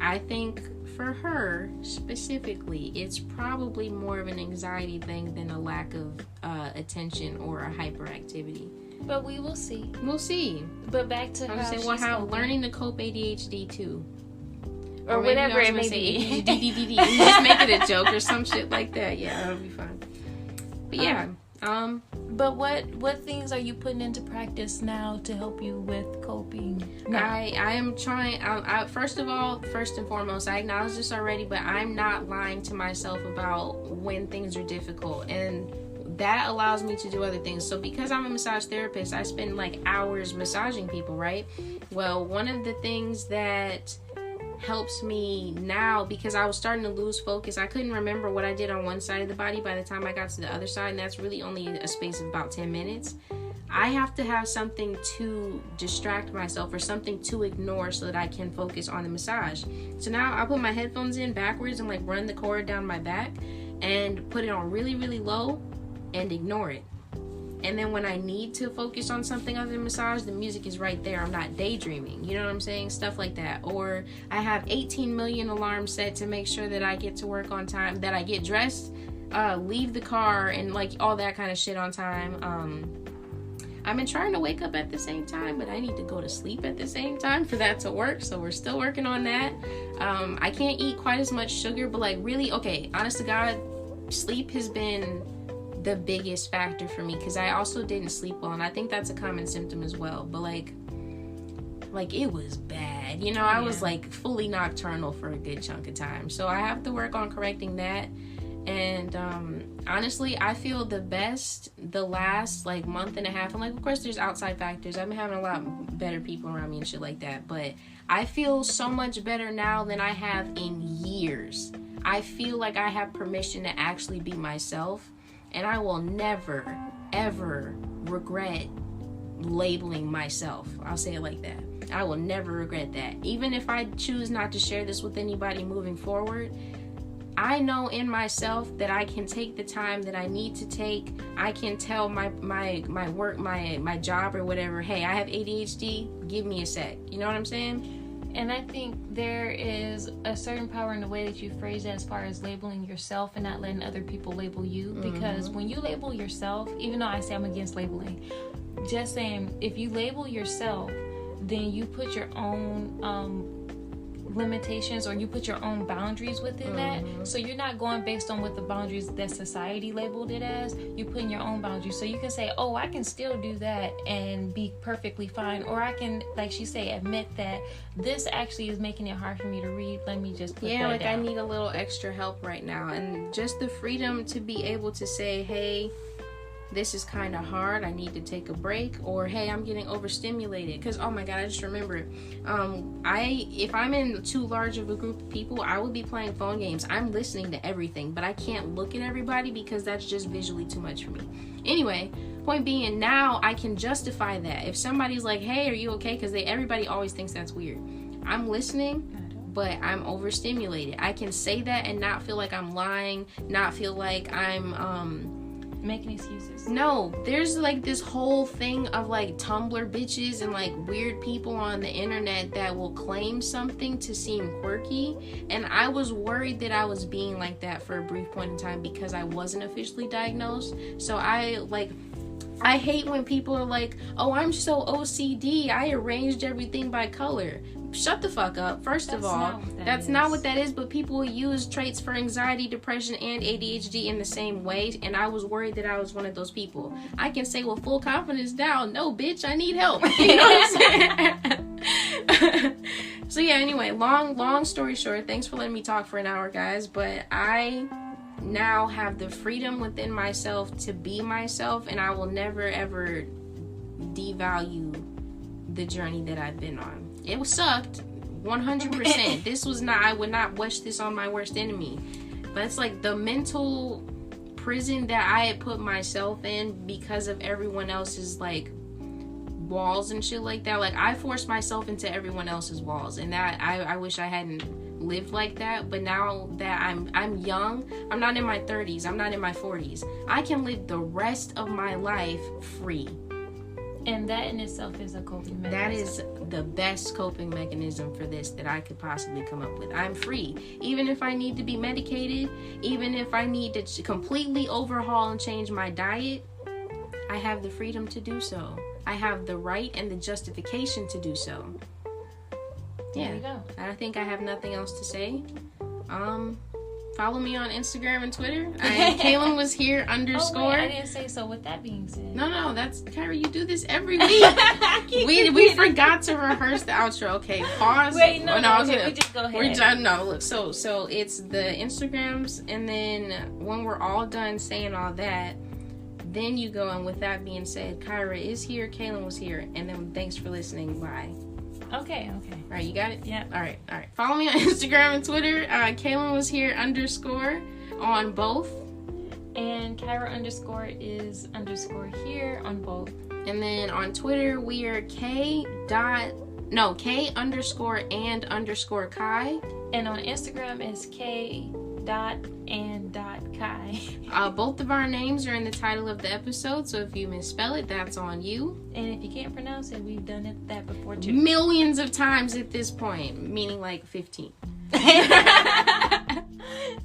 I think for her specifically, it's probably more of an anxiety thing than a lack of attention or a hyperactivity. But we will see. We'll see. But back to how learning to cope ADHD too. Or whatever it may be. Just make it a joke or some shit like that. Yeah, that'll be fun. But yeah. But what things are you putting into practice now to help you with coping? I am trying. First and foremost, I acknowledge this already, but I'm not lying to myself about when things are difficult, and that allows me to do other things. So because I'm a massage therapist, I spend like hours massaging people, right? Well, one of the things that helps me now, because I was starting to lose focus, I couldn't remember what I did on one side of the body by the time I got to the other side, and that's really only a space of about 10 minutes. I have to have something to distract myself or something to ignore so that I can focus on the massage. So now I put my headphones in backwards and like run the cord down my back and put it on really, really low and ignore it. And then when I need to focus on something other than massage, the music is right there. I'm not daydreaming. You know what I'm saying? Stuff like that. Or I have 18 million alarms set to make sure that I get to work on time, that I get dressed, leave the car, and like all that kind of shit on time. I've been trying to wake up at the same time, but I need to go to sleep at the same time for that to work. So we're still working on that. I can't eat quite as much sugar, but like really, okay, honest to God, sleep has been the biggest factor for me, because I also didn't sleep well, and I think that's a common symptom as well. But like it was bad, you know. I was like fully nocturnal for a good chunk of time, so I have to work on correcting that. And honestly, I feel the best the last like month and a half. And like, of course, there's outside factors. I've been having a lot better people around me and shit like that. But I feel so much better now than I have in years. I feel like I have permission to actually be myself. And I will never, ever regret labeling myself. I'll say it like that. I will never regret that. Even if I choose not to share this with anybody moving forward, I know in myself that I can take the time that I need to take. I can tell my work, my job or whatever, hey, I have ADHD, give me a sec. You know what I'm saying? And I think there is a certain power in the way that you phrase it as far as labeling yourself and not letting other people label you. Because when you label yourself, even though I say I'm against labeling, just saying, if you label yourself, then you put your own limitations, or you put your own boundaries within that. So you're not going based on what the boundaries that society labeled it as. You're putting your own boundaries. So you can say, oh, I can still do that and be perfectly fine. Or I can, like she say, admit that this actually is making it hard for me to read. Let me just put that like down. I need a little extra help right now. And just the freedom to be able to say, hey, this is kind of hard, I need to take a break, or hey, I'm getting overstimulated. Because oh my god, I just remembered, if I'm in too large of a group of people, I would be playing phone games. I'm listening to everything, but I can't look at everybody because that's just visually too much for me. Anyway, point being, now I can justify that. If somebody's like, hey, are you okay? Because everybody always thinks that's weird. I'm listening, but I'm overstimulated. I can say that and not feel like I'm lying, not feel like I'm making excuses. No, there's like this whole thing of like Tumblr bitches and like weird people on the internet that will claim something to seem quirky, and I was worried that I was being like that for a brief point in time because I wasn't officially diagnosed. So I hate when people are like, oh, I'm so OCD, I arranged everything by color. Shut the fuck up. First of all, that's not what that is, but people will use traits for anxiety, depression, and ADHD in the same way, and I was worried that I was one of those people. I can say with full confidence now, no, bitch, I need help. You know what I'm saying? So yeah, anyway, long story short, thanks for letting me talk for an hour, guys, but I now have the freedom within myself to be myself, and I will never, ever devalue the journey that I've been on. It sucked, 100%. This was not, I would not wish this on my worst enemy. But it's like the mental prison that I had put myself in because of everyone else's like walls and shit like that. Like I forced myself into everyone else's walls, and that I wish I hadn't lived like that. But now that I'm young, I'm not in my 30s, I'm not in my 40s, I can live the rest of my life free. And that in itself is a coping mechanism. That is the best coping mechanism for this that I could possibly come up with. I'm free. Even if I need to be medicated, even if I need to completely overhaul and change my diet, I have the freedom to do so. I have the right and the justification to do so. Yeah. There you go. I think I have nothing else to say. Follow me on Instagram and Twitter. Kaylyn was here _ Oh, wait, I didn't say so. With that being said, no, that's Khairah. You do this every week. we forgot to rehearse the outro. Okay, pause. Wait, no, okay, we just go ahead. We're done. No, look. So it's the Instagrams, and then when we're all done saying all that, then you go. And with that being said, Khairah is here. Kaylyn was here, and then thanks for listening. Bye. Okay. All right, you got it? Yeah. All right. Follow me on Instagram and Twitter. Kaylyn was here _ on both. And Khairah _ is _ here on both. And then on Twitter, we are K _ and _ Kai. And on Instagram, it's K and Kai. Both of our names are in the title of the episode, so if you misspell it, that's on you. And if you can't pronounce it, we've done that before too. Millions of times at this point, meaning like 15.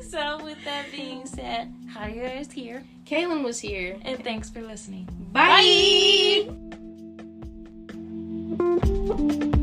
So with that being said, Khairah is here. Kaylyn was here. And thanks for listening. Bye. Bye.